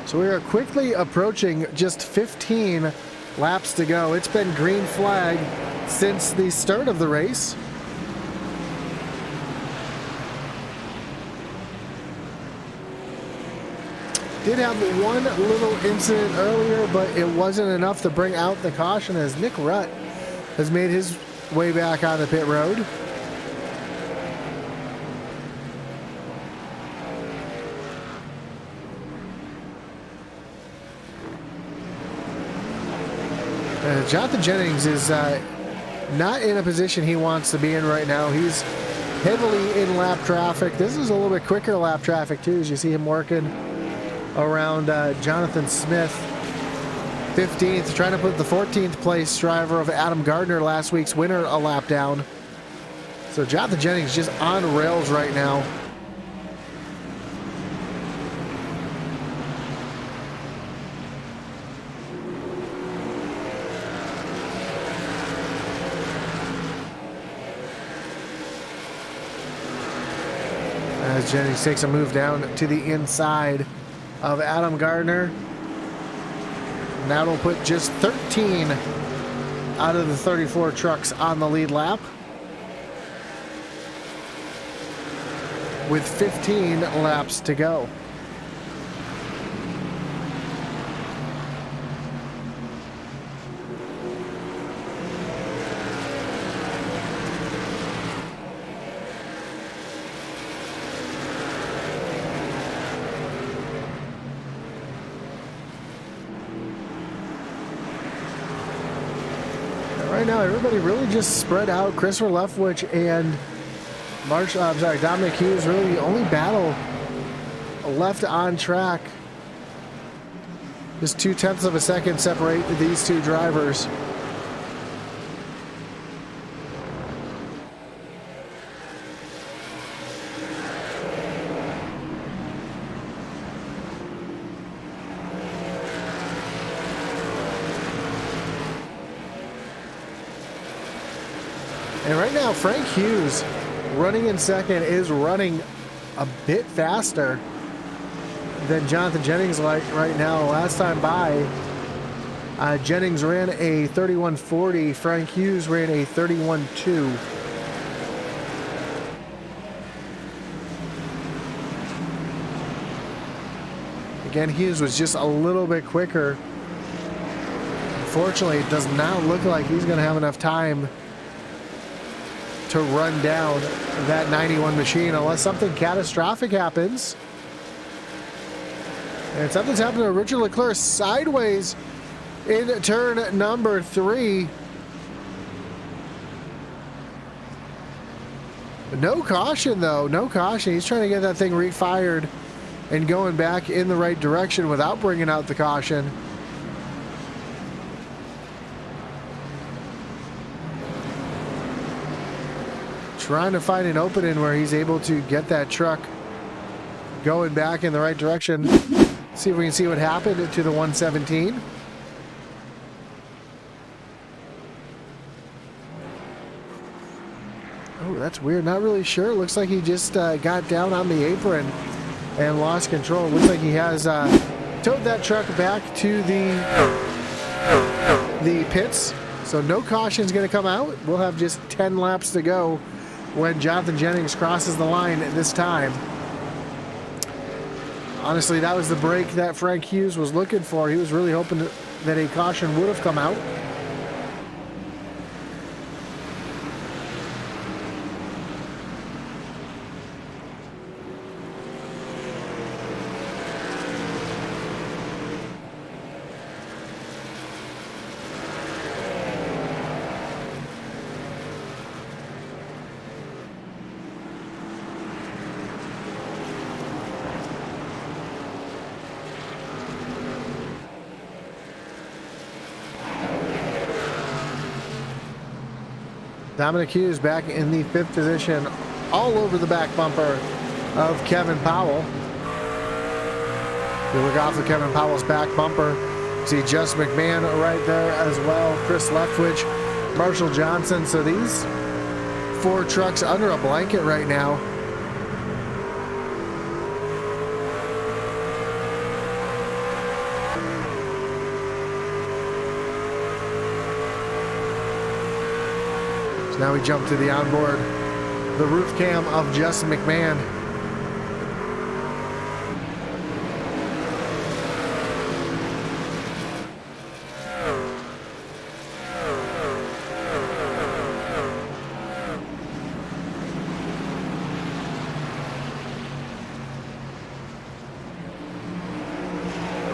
S1: So we are quickly approaching just 15 laps to go. It's been green flag since the start of the race. Did have one little incident earlier, but it wasn't enough to bring out the caution, as Nick Rutt has made his way back on the pit road. Jonathan Jennings is not in a position he wants to be in right now. He's heavily in lap traffic. This is a little bit quicker lap traffic too, as you see him working around Jonathan Smith, 15th, trying to put the 14th place driver of Adam Gardner, last week's winner, a lap down. So Jonathan Jennings just on rails right now. As Jennings takes a move down to the inside of Adam Gardner. And that'll put just 13 out of the 34 trucks on the lead lap, with 15 laps to go. Right now, everybody really just spread out. Christopher Leftwich and Dominic Hughes really the only battle left on track. Just 0.2 of a second separate these 2 drivers. And right now, Frank Hughes, running in second, is running a bit faster than Jonathan Jennings like right now. Last time by, Jennings ran a 31.40. Frank Hughes ran a 31.2. Again, Hughes was just a little bit quicker. Unfortunately, it does not look like he's going to have enough time to run down that 91 machine unless something catastrophic happens. And something's happened to Richard Leclerc sideways in turn number 3. No caution, though. No caution. He's trying to get that thing refired and going back in the right direction without bringing out the caution. Trying to find an opening where he's able to get that truck going back in the right direction. See if we can see what happened to the 117. Oh, that's weird. Not really sure. Looks like he just got down on the apron and lost control. Looks like he has towed that truck back to the pits. So no caution is going to come out. We'll have just 10 laps to go when Jonathan Jennings crosses the line this time. Honestly, that was the break that Frank Hughes was looking for. He was really hoping that a caution would have come out. Dominic Hughes back in the 5th position, all over the back bumper of Kevin Powell. We look off of Kevin Powell's back bumper. See Just McMahon right there as well. Chris Leftwich, Marshall Johnson. So these 4 trucks under a blanket right now. Now we jump to the onboard, the roof cam of Justin McMahon.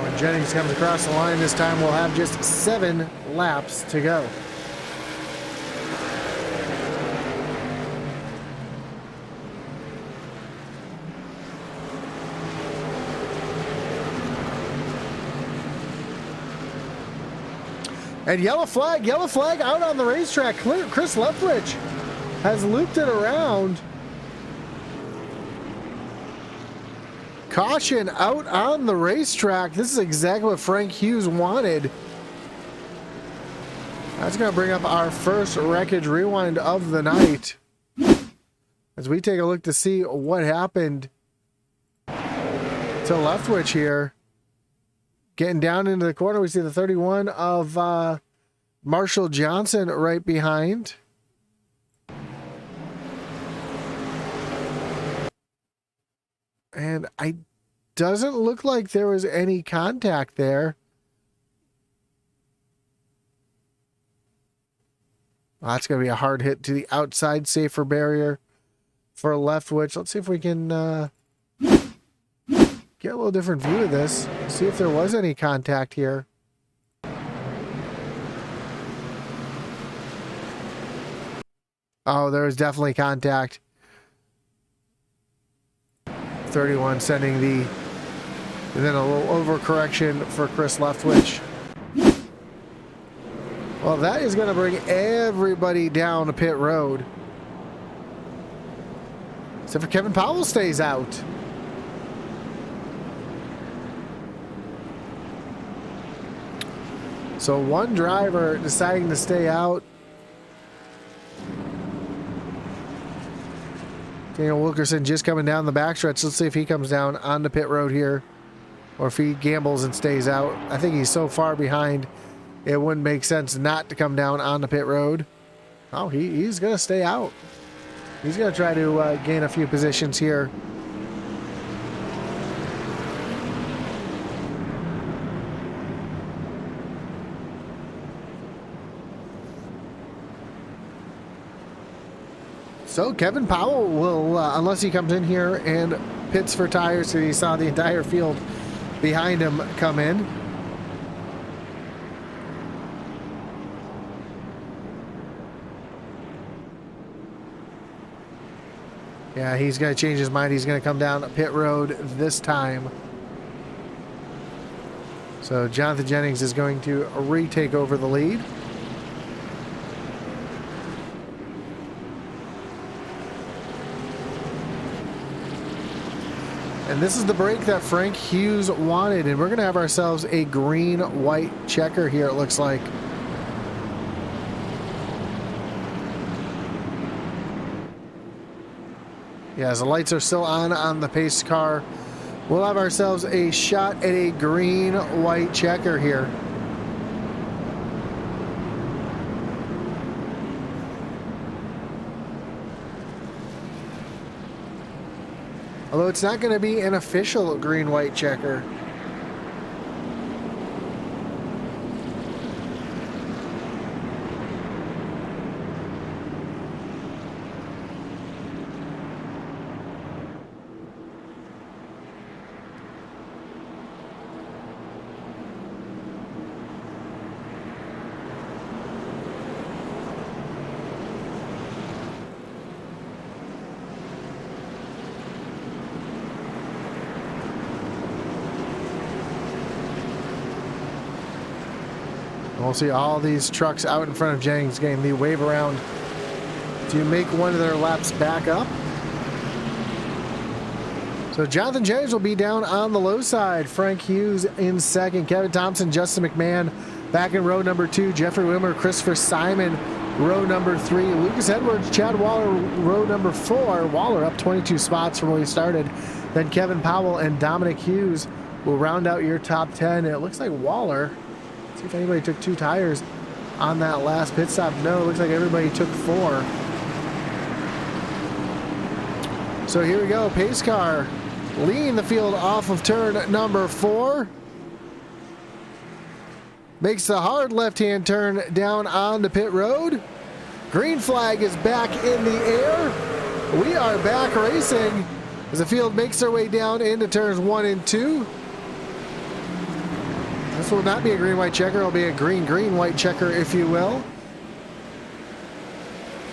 S1: When Jennings comes across the line this time, we'll have just 7 laps to go. And yellow flag out on the racetrack. Chris Leftwich has looped it around. Caution out on the racetrack. This is exactly what Frank Hughes wanted. That's going to bring up our first wreckage rewind of the night, as we take a look to see what happened to Leftwich here. Getting down into the corner, we see the 31 of Marshall Johnson right behind. And it doesn't look like there was any contact there. Well, that's going to be a hard hit to the outside safer barrier for Leftwich. Let's see if we can get a little different view of this. See if there was any contact here. Oh, there was definitely contact. 31 sending the, and then a little overcorrection for Chris Leftwich. Well, that is going to bring everybody down to pit road. Except for Kevin Powell stays out. So one driver deciding to stay out. Daniel Wilkerson just coming down the backstretch. Let's see if he comes down on the pit road here, or if he gambles and stays out. I think he's so far behind it wouldn't make sense not to come down on the pit road. Oh, he's going to stay out. He's going to try to gain a few positions here. So Kevin Powell will, unless he comes in here and pits for tires, so he saw the entire field behind him come in. Yeah, he's going to change his mind. He's going to come down pit road this time. So Jonathan Jennings is going to retake over the lead. And this is the break that Frank Hughes wanted. And we're going to have ourselves a green-white checker here, it looks like. Yeah, as the lights are still on the pace car, we'll have ourselves a shot at a green-white checker here. Although it's not going to be an official green-white checker. We'll see all these trucks out in front of Jennings getting the wave around to make one of their laps back up. So Jonathan Jennings will be down on the low side. Frank Hughes in second. Kevin Thompson, Justin McMahon back in row number 2. Jeffrey Wimmer, Christopher Simon, row number 3. Lucas Edwards, Chad Waller, row number 4. Waller up 22 spots from where he started. Then Kevin Powell and Dominic Hughes will round out your top 10. It looks like Waller... See if anybody took 2 tires on that last pit stop. No, it looks like everybody took 4. So here we go. Pace car leading the field off of turn number 4. Makes the hard left-hand turn down on the pit road. Green flag is back in the air. We are back racing as the field makes their way down into turns 1 and 2. This will not be a green-white checker. It'll be a green-white checker, if you will.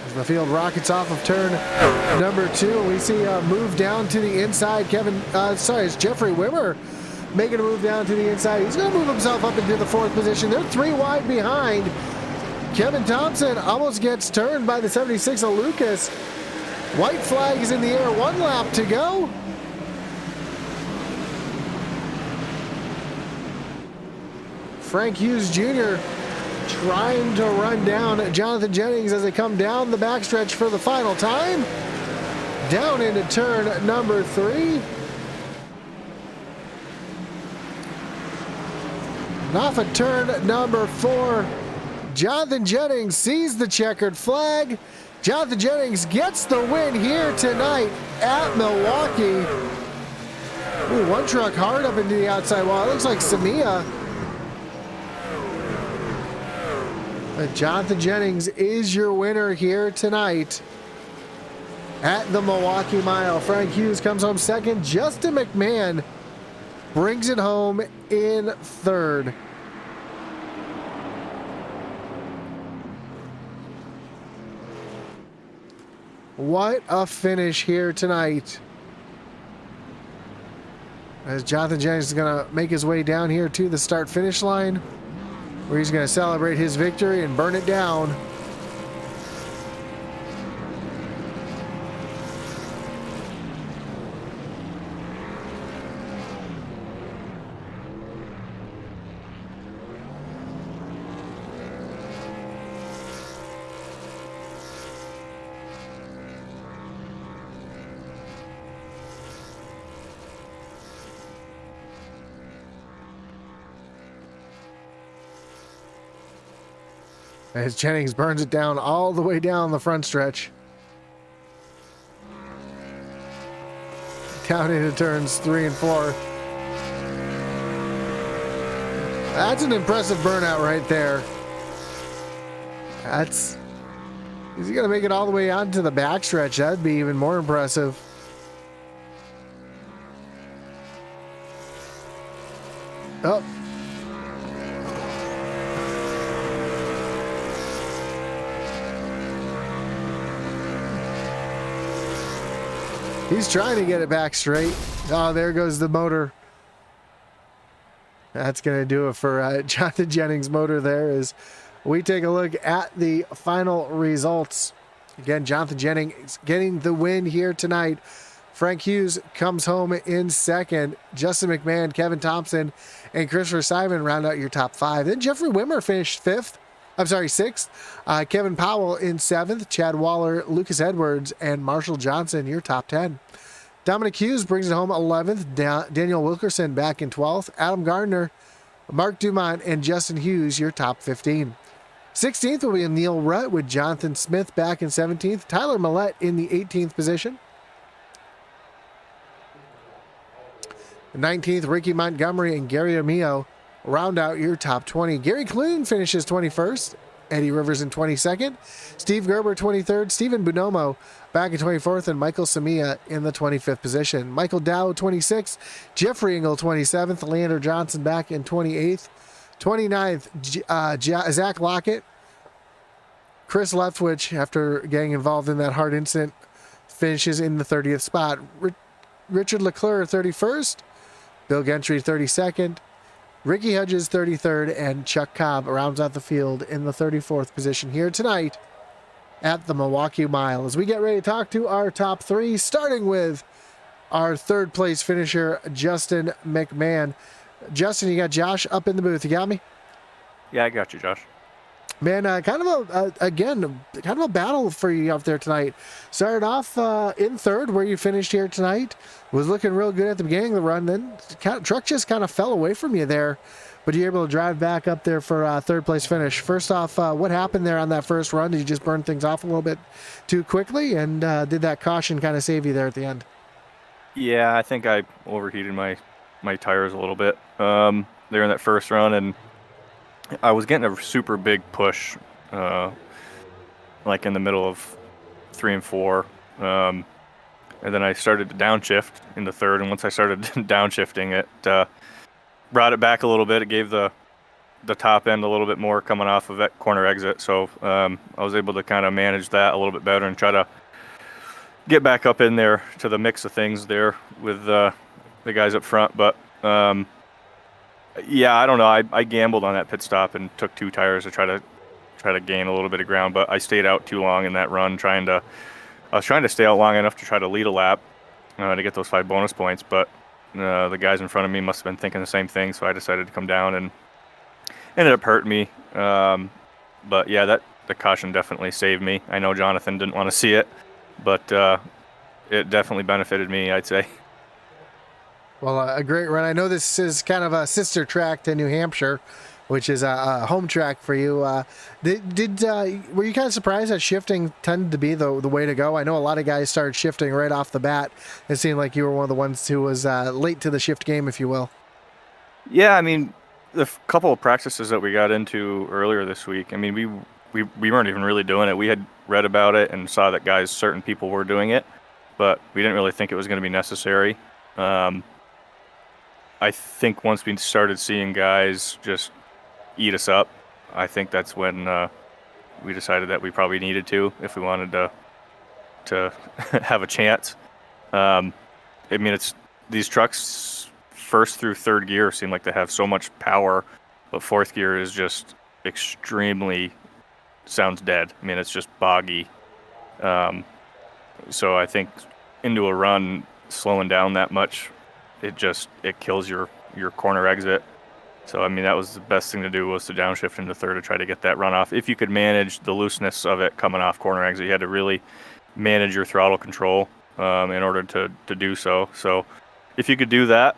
S1: As the field rockets off of turn number 2, we see a move down to the inside. It's Jeffrey Wimmer making a move down to the inside. He's going to move himself up into the 4th position. They're 3 wide behind. Kevin Thompson almost gets turned by the 76 of Lucas. White flag is in the air. 1 lap to go. Frank Hughes Jr. trying to run down Jonathan Jennings as they come down the backstretch for the final time. Down into turn number 3. And off of turn number 4, Jonathan Jennings sees the checkered flag. Jonathan Jennings gets the win here tonight at Milwaukee. Ooh, 1 truck hard up into the outside wall. It looks like Samia. Jonathan Jennings is your winner here tonight at the Milwaukee Mile. Frank Hughes comes home second. Justin McMahon brings it home in 3rd. What a finish here tonight. As Jonathan Jennings is going to make his way down here to the start-finish line, where he's going to celebrate his victory and burn it down. as Jennings burns it down all the way down the front stretch. Down into turns 3 and 4. That's an impressive burnout right there. Is he going to make it all the way onto the backstretch? That'd be even more impressive. Oh. He's trying to get it back straight. Oh, there goes the motor. That's going to do it for Jonathan Jennings' motor there as we take a look at the final results. Again, Jonathan Jennings getting the win here tonight. Frank Hughes comes home in second. Justin McMahon, Kevin Thompson, and Christopher Simon round out your top 5. Then Jeffrey Wimmer finished 6th. Kevin Powell in 7th. Chad Waller, Lucas Edwards, and Marshall Johnson, your top 10. Dominic Hughes brings it home 11th. Daniel Wilkerson back in 12th. Adam Gardner, Mark Dumont, and Justin Hughes, your top 15. 16th will be Neil Rutt with Jonathan Smith back in 17th. Tyler Millette in the 18th position. 19th, Ricky Montgomery and Gary Amio round out your top 20. Gary Clune finishes 21st. Eddie Rivers in 22nd. Steve Gerber 23rd. Stephen Bonomo back in 24th. And Michael Samia in the 25th position. Michael Dow 26th. Jeffrey Engel 27th. Leander Johnson back in 28th. 29th, Zach Lockett. Chris Leftwich, after getting involved in that hard incident, finishes in the 30th spot. Richard Leclerc 31st. Bill Gentry 32nd. Ricky Hedges 33rd, and Chuck Cobb rounds out the field in the 34th position here tonight at the Milwaukee Mile. As we get ready to talk to our top 3, starting with our 3rd place finisher, Justin McMahon. Justin, you got Josh up in the booth. You got me?
S2: Yeah, I got you, Josh.
S1: Man, kind of a battle for you out there tonight. Started off in 3rd, where you finished here tonight. Was looking real good at the beginning of the run. Then truck just kind of fell away from you there, but you're able to drive back up there for 3rd place finish. First off, what happened there on that first run? Did you just burn things off a little bit too quickly, and did that caution kind of save you there at the end?
S2: Yeah, I think I overheated my tires a little bit there in that first run, and I was getting a super big push, like in the middle of 3 and 4, and then I started to downshift in the 3rd. And once I started downshifting, it brought it back a little bit. It gave the top end a little bit more coming off of that corner exit. So I was able to kind of manage that a little bit better and try to get back up in there to the mix of things there with the guys up front. But yeah, I don't know. I gambled on that pit stop and took 2 tires to try to gain a little bit of ground, but I stayed out too long in that run. I was trying to stay out long enough to try to lead a lap to get those 5 bonus points, but the guys in front of me must have been thinking the same thing, so I decided to come down and ended up hurting me. But yeah, the caution definitely saved me. I know Jonathan didn't want to see it, but it definitely benefited me, I'd say.
S1: Well, a great run. I know this is kind of a sister track to New Hampshire, which is a home track for you. Were you kind of surprised that shifting tended to be the way to go? I know a lot of guys started shifting right off the bat. It seemed like you were one of the ones who was late to the shift game, if you will.
S2: Yeah, I mean, the couple of practices that we got into earlier this week, I mean, we weren't even really doing it. We had read about it and saw that certain people were doing it, but we didn't really think it was going to be necessary. I think once we started seeing guys just eat us up, I think that's when we decided that we probably needed to if we wanted to have a chance. I mean, it's these trucks 1st through 3rd gear seem like they have so much power, but 4th gear is just extremely sounds dead. I mean, it's just boggy. So I think into a run, slowing down that much, it kills your corner exit. So I mean, that was the best thing to do, was to downshift into 3rd to try to get that run off. If you could manage the looseness of it coming off corner exit, you had to really manage your throttle control in order to do so. So if you could do that,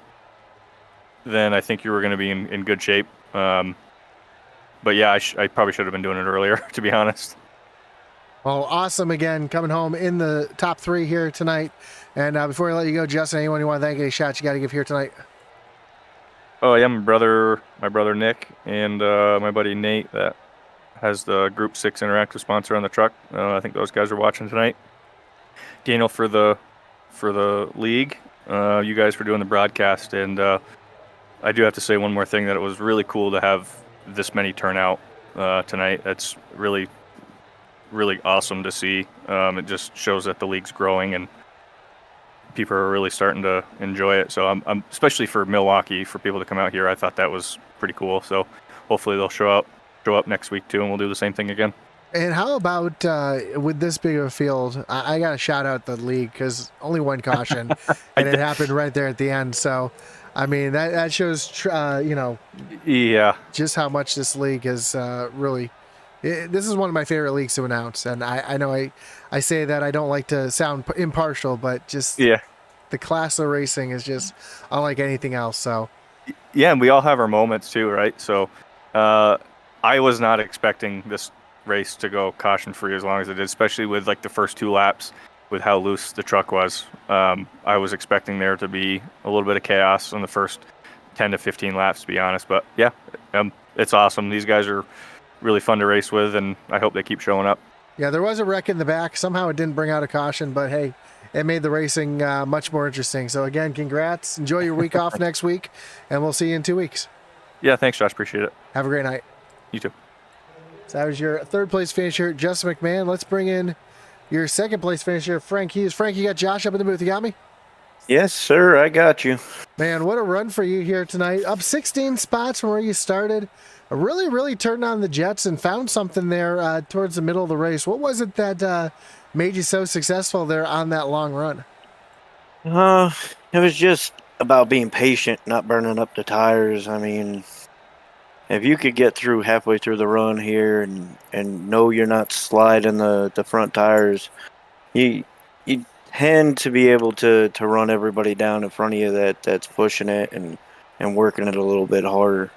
S2: then I think you were going to be in good shape. but yeah, I probably should have been doing it earlier, to be honest.
S1: Well, awesome again, coming home in the top 3 here tonight. And before I let you go, Justin, anyone you want to thank, any shots you got to give here tonight?
S2: Oh yeah, my brother Nick, and my buddy Nate that has the Group 6 interactive sponsor on the truck. I think those guys are watching tonight. Daniel for the league. You guys for doing the broadcast, and I do have to say one more thing, that it was really cool to have this many turnout tonight. That's really, really awesome to see. It just shows that the league's growing and people are really starting to enjoy it. So I'm especially for Milwaukee, for people to come out here, I thought that was pretty cool. So hopefully they'll show up next week too, and we'll do the same thing again.
S1: And how about with this big of a field? I got to shout out the league, because only one caution, and it happened right there at the end. So, I mean, that shows,
S2: Yeah.
S1: just how much this league has really. This is one of my favorite leagues to announce, and I know I say that I don't like to sound impartial, but just the class of racing is just unlike anything else. So.
S2: Yeah, and we all have our moments too, right? So, I was not expecting this race to go caution free as long as it did, especially with like the first 2 laps with how loose the truck was. I was expecting there to be a little bit of chaos on the first 10 to 15 laps, to be honest. But yeah, it's awesome. These guys are really fun to race with, and I hope they keep showing up.
S1: Yeah, there was a wreck in the back. Somehow it didn't bring out a caution, but hey, it made the racing much more interesting. So again, congrats. Enjoy your week off next week, and we'll see you in 2 weeks.
S2: Yeah, thanks, Josh. Appreciate it.
S1: Have a great night.
S2: You too.
S1: So that was your 3rd place finisher, Justin McMahon. Let's bring in your 2nd place finisher, Frank Hughes. Frank, you got Josh up in the booth. You got me?
S3: Yes, sir. I got you.
S1: Man, what a run for you here tonight. Up 16 spots from where you started. Really, really turned on the jets and found something there towards the middle of the race. What was it that made you so successful there on that long run?
S3: It was just about being patient, not burning up the tires. I mean, if you could get through halfway through the run here and know you're not sliding the front tires, you tend to be able to run everybody down in front of you that's pushing it and working it a little bit harder.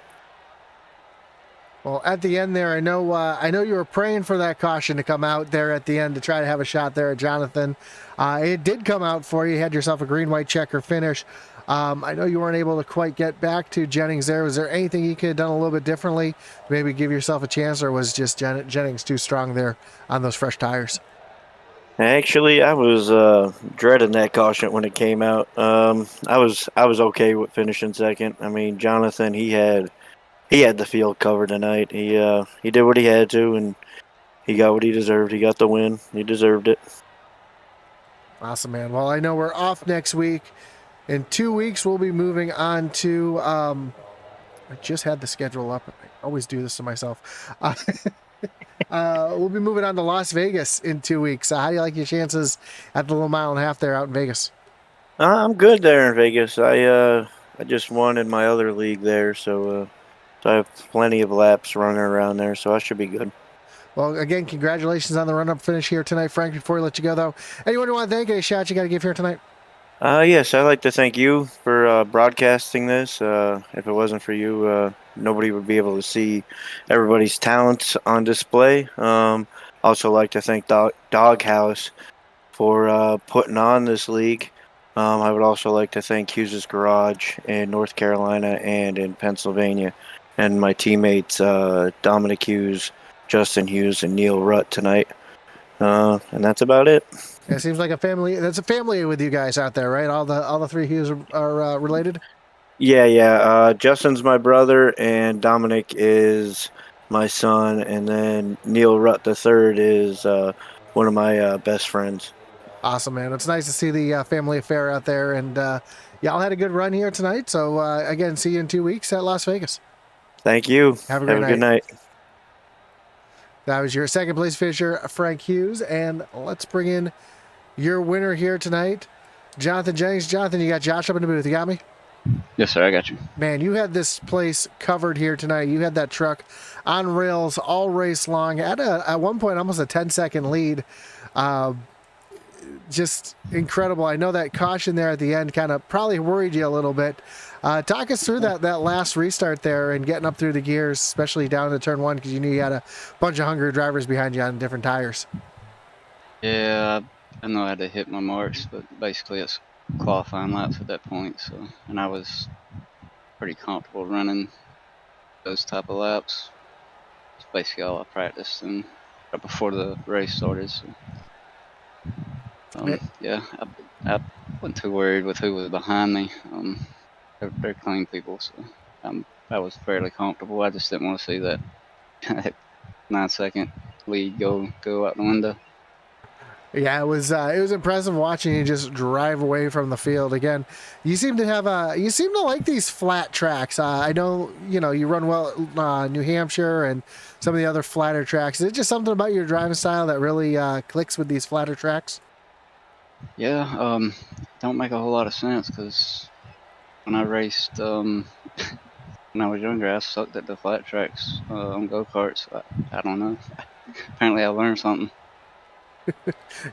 S1: Well, at the end there, I know you were praying for that caution to come out there at the end to try to have a shot there at Jonathan. It did come out for you. You had yourself a green, white checker finish. I know you weren't able to quite get back to Jennings there. Was there anything you could have done a little bit differently? Maybe give yourself a chance, or was just Jennings too strong there on those fresh tires?
S3: Actually, I was dreading that caution when it came out. I was okay with finishing second. I mean, Jonathan, he had the field covered tonight. He did what he had to, and he got what he deserved. He got the win. He deserved it.
S1: Awesome, man. Well, I know we're off next week. In 2 weeks, we'll be moving on to. I just had the schedule up. I always do this to myself. We'll be moving on to Las Vegas in 2 weeks. How do you like your chances at the little mile and a half there out in Vegas?
S3: I'm good there in Vegas. I just won in my other league there, so I have plenty of laps running around there, so I should be good.
S1: Well, again, congratulations on the run-up finish here tonight, Frank. Before we let you go, though, anyone who want to thank, any shout you got to give here tonight?
S3: Yes, I'd like to thank you for broadcasting this. If it wasn't for you, nobody would be able to see everybody's talents on display. Also like to thank Doghouse for putting on this league. I would also like to thank Hughes' Garage in North Carolina and in Pennsylvania, and my teammates Dominic Hughes, Justin Hughes, and Neil Rutt tonight. And that's about it.
S1: It seems like a family. That's a family with you guys out there, right? All the 3 Hughes are related.
S3: Yeah. Justin's my brother, and Dominic is my son, and then Neil Rutt III is one of my best friends.
S1: Awesome, man. It's nice to see the family affair out there, and y'all had a good run here tonight. So again, see you in 2 weeks at Las Vegas.
S3: Thank you.
S1: Have a good
S3: night.
S1: That was your 2nd place finisher, Frank Hughes, and let's bring in your winner here tonight, Jonathan Jennings. Jonathan, you got Josh up in the booth. You got me?
S4: Yes, sir. I got you.
S1: Man, you had this place covered here tonight. You had that truck on rails all race long. At one point, almost a 10-second lead. just incredible. I know that caution there at the end kind of probably worried you a little bit. Talk us through that last restart there and getting up through the gears, especially down to turn 1, because you knew you had a bunch of hungry drivers behind you on different tires.
S4: Yeah, I know I had to hit my marks, but basically it's qualifying laps at that point. So, and I was pretty comfortable running those type of laps. It's basically all I practiced and right before the race started. So, yeah, I wasn't too worried with who was behind me. They're clean people, so I was fairly comfortable. I just didn't want to see that 9-second lead go out the window.
S1: Yeah, it was impressive watching you just drive away from the field. Again, you seem to like these flat tracks. I know, you run well at New Hampshire and some of the other flatter tracks. Is it just something about your driving style that really clicks with these flatter tracks?
S4: Yeah, don't make a whole lot of sense because when I raced when I was younger, I sucked at the flat tracks on go-karts. I don't know. Apparently I learned something.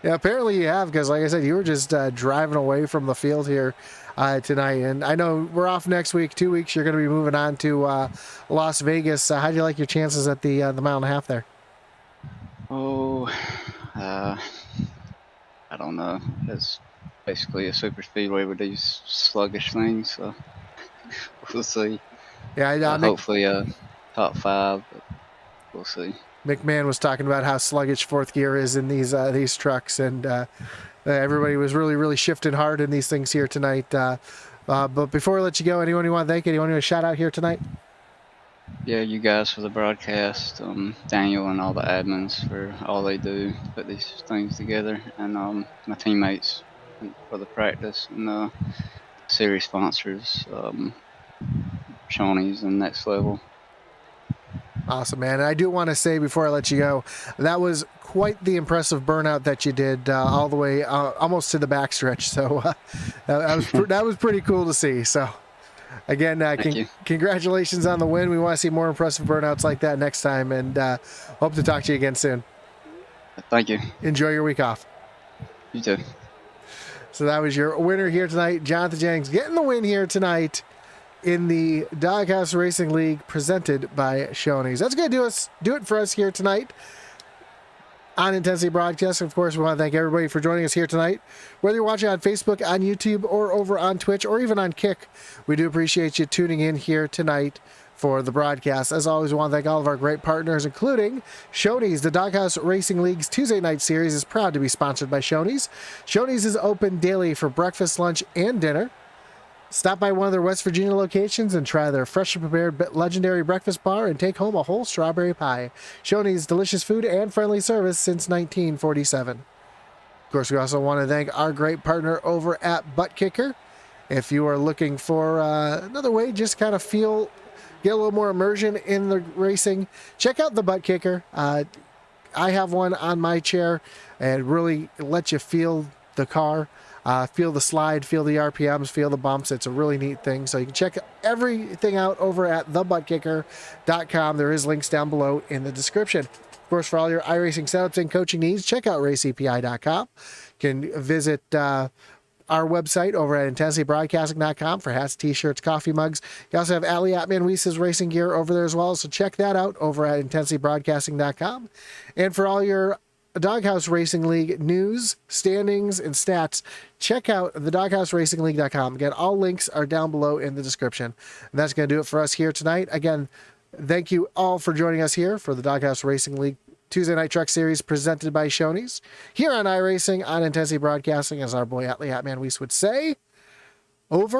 S1: Yeah, apparently you have, because like I said, you were just driving away from the field here tonight. And I know we're off next week, 2 weeks. You're going to be moving on to Las Vegas. How do you like your chances at the mile and a half there?
S4: Oh, I don't know. It's basically a super speedway with these sluggish things, so we'll see.
S1: Yeah,
S4: hopefully top 5, but we'll see.
S1: McMahon was talking about how sluggish fourth gear is in these trucks, and everybody was really shifting hard in these things here tonight. But before I let you go, anyone you want to thank? Anyone you want to shout out here tonight?
S4: Yeah, you guys for the broadcast, Daniel and all the admins for all they do to put these things together, and my teammates for the practice, and series sponsors, Shoney's and Next Level.
S1: Awesome, man. And I do want to say before I let you go, that was quite the impressive burnout that you did all the way almost to the backstretch. So that was pretty cool to see. So again, congratulations on the win. We want to see more impressive burnouts like that next time, and hope to talk to you again soon.
S4: Thank you.
S1: Enjoy your week off.
S4: You too. So
S1: that was your winner here tonight, Jonathan Jennings, getting the win here tonight in the Doghouse Racing League presented by Shoney's. That's going to do it for us here tonight on Intensity Broadcast. Of course, we want to thank everybody for joining us here tonight. Whether you're watching on Facebook, on YouTube, or over on Twitch, or even on Kick, we do appreciate you tuning in here tonight for the broadcast. As always, we want to thank all of our great partners, including Shoney's. The Doghouse Racing League's Tuesday night series is proud to be sponsored by Shoney's. Shoney's is open daily for breakfast, lunch, and dinner. Stop by one of their West Virginia locations and try their freshly prepared legendary breakfast bar and take home a whole strawberry pie. Shoney's delicious food and friendly service since 1947. Of course, we also want to thank our great partner over at Butt Kicker. If you are looking for another way, just kind of get a little more immersion in the racing, check out the Butt Kicker. I have one on my chair and really let you feel the car. Feel the slide, feel the RPMs, feel the bumps. It's a really neat thing. So you can check everything out over at thebuttkicker.com. There is links down below in the description. Of course, for all your iRacing setups and coaching needs, check out raceepi.com. You can visit our website over at intensitybroadcasting.com for hats, t-shirts, coffee mugs. You also have Ali Atman-Weiss' racing gear over there as well. So check that out over at intensitybroadcasting.com. And for all your Doghouse Racing League news, standings, and stats, check out thedoghouseracingle.com. Again, all links are down below in the description. And that's going to do it for us here tonight. Again, thank you all for joining us here for the Doghouse Racing League Tuesday Night Truck Series presented by Shoney's here on iRacing on Intensity Broadcasting, as our boy Atlee Atman-Weiss would say. Over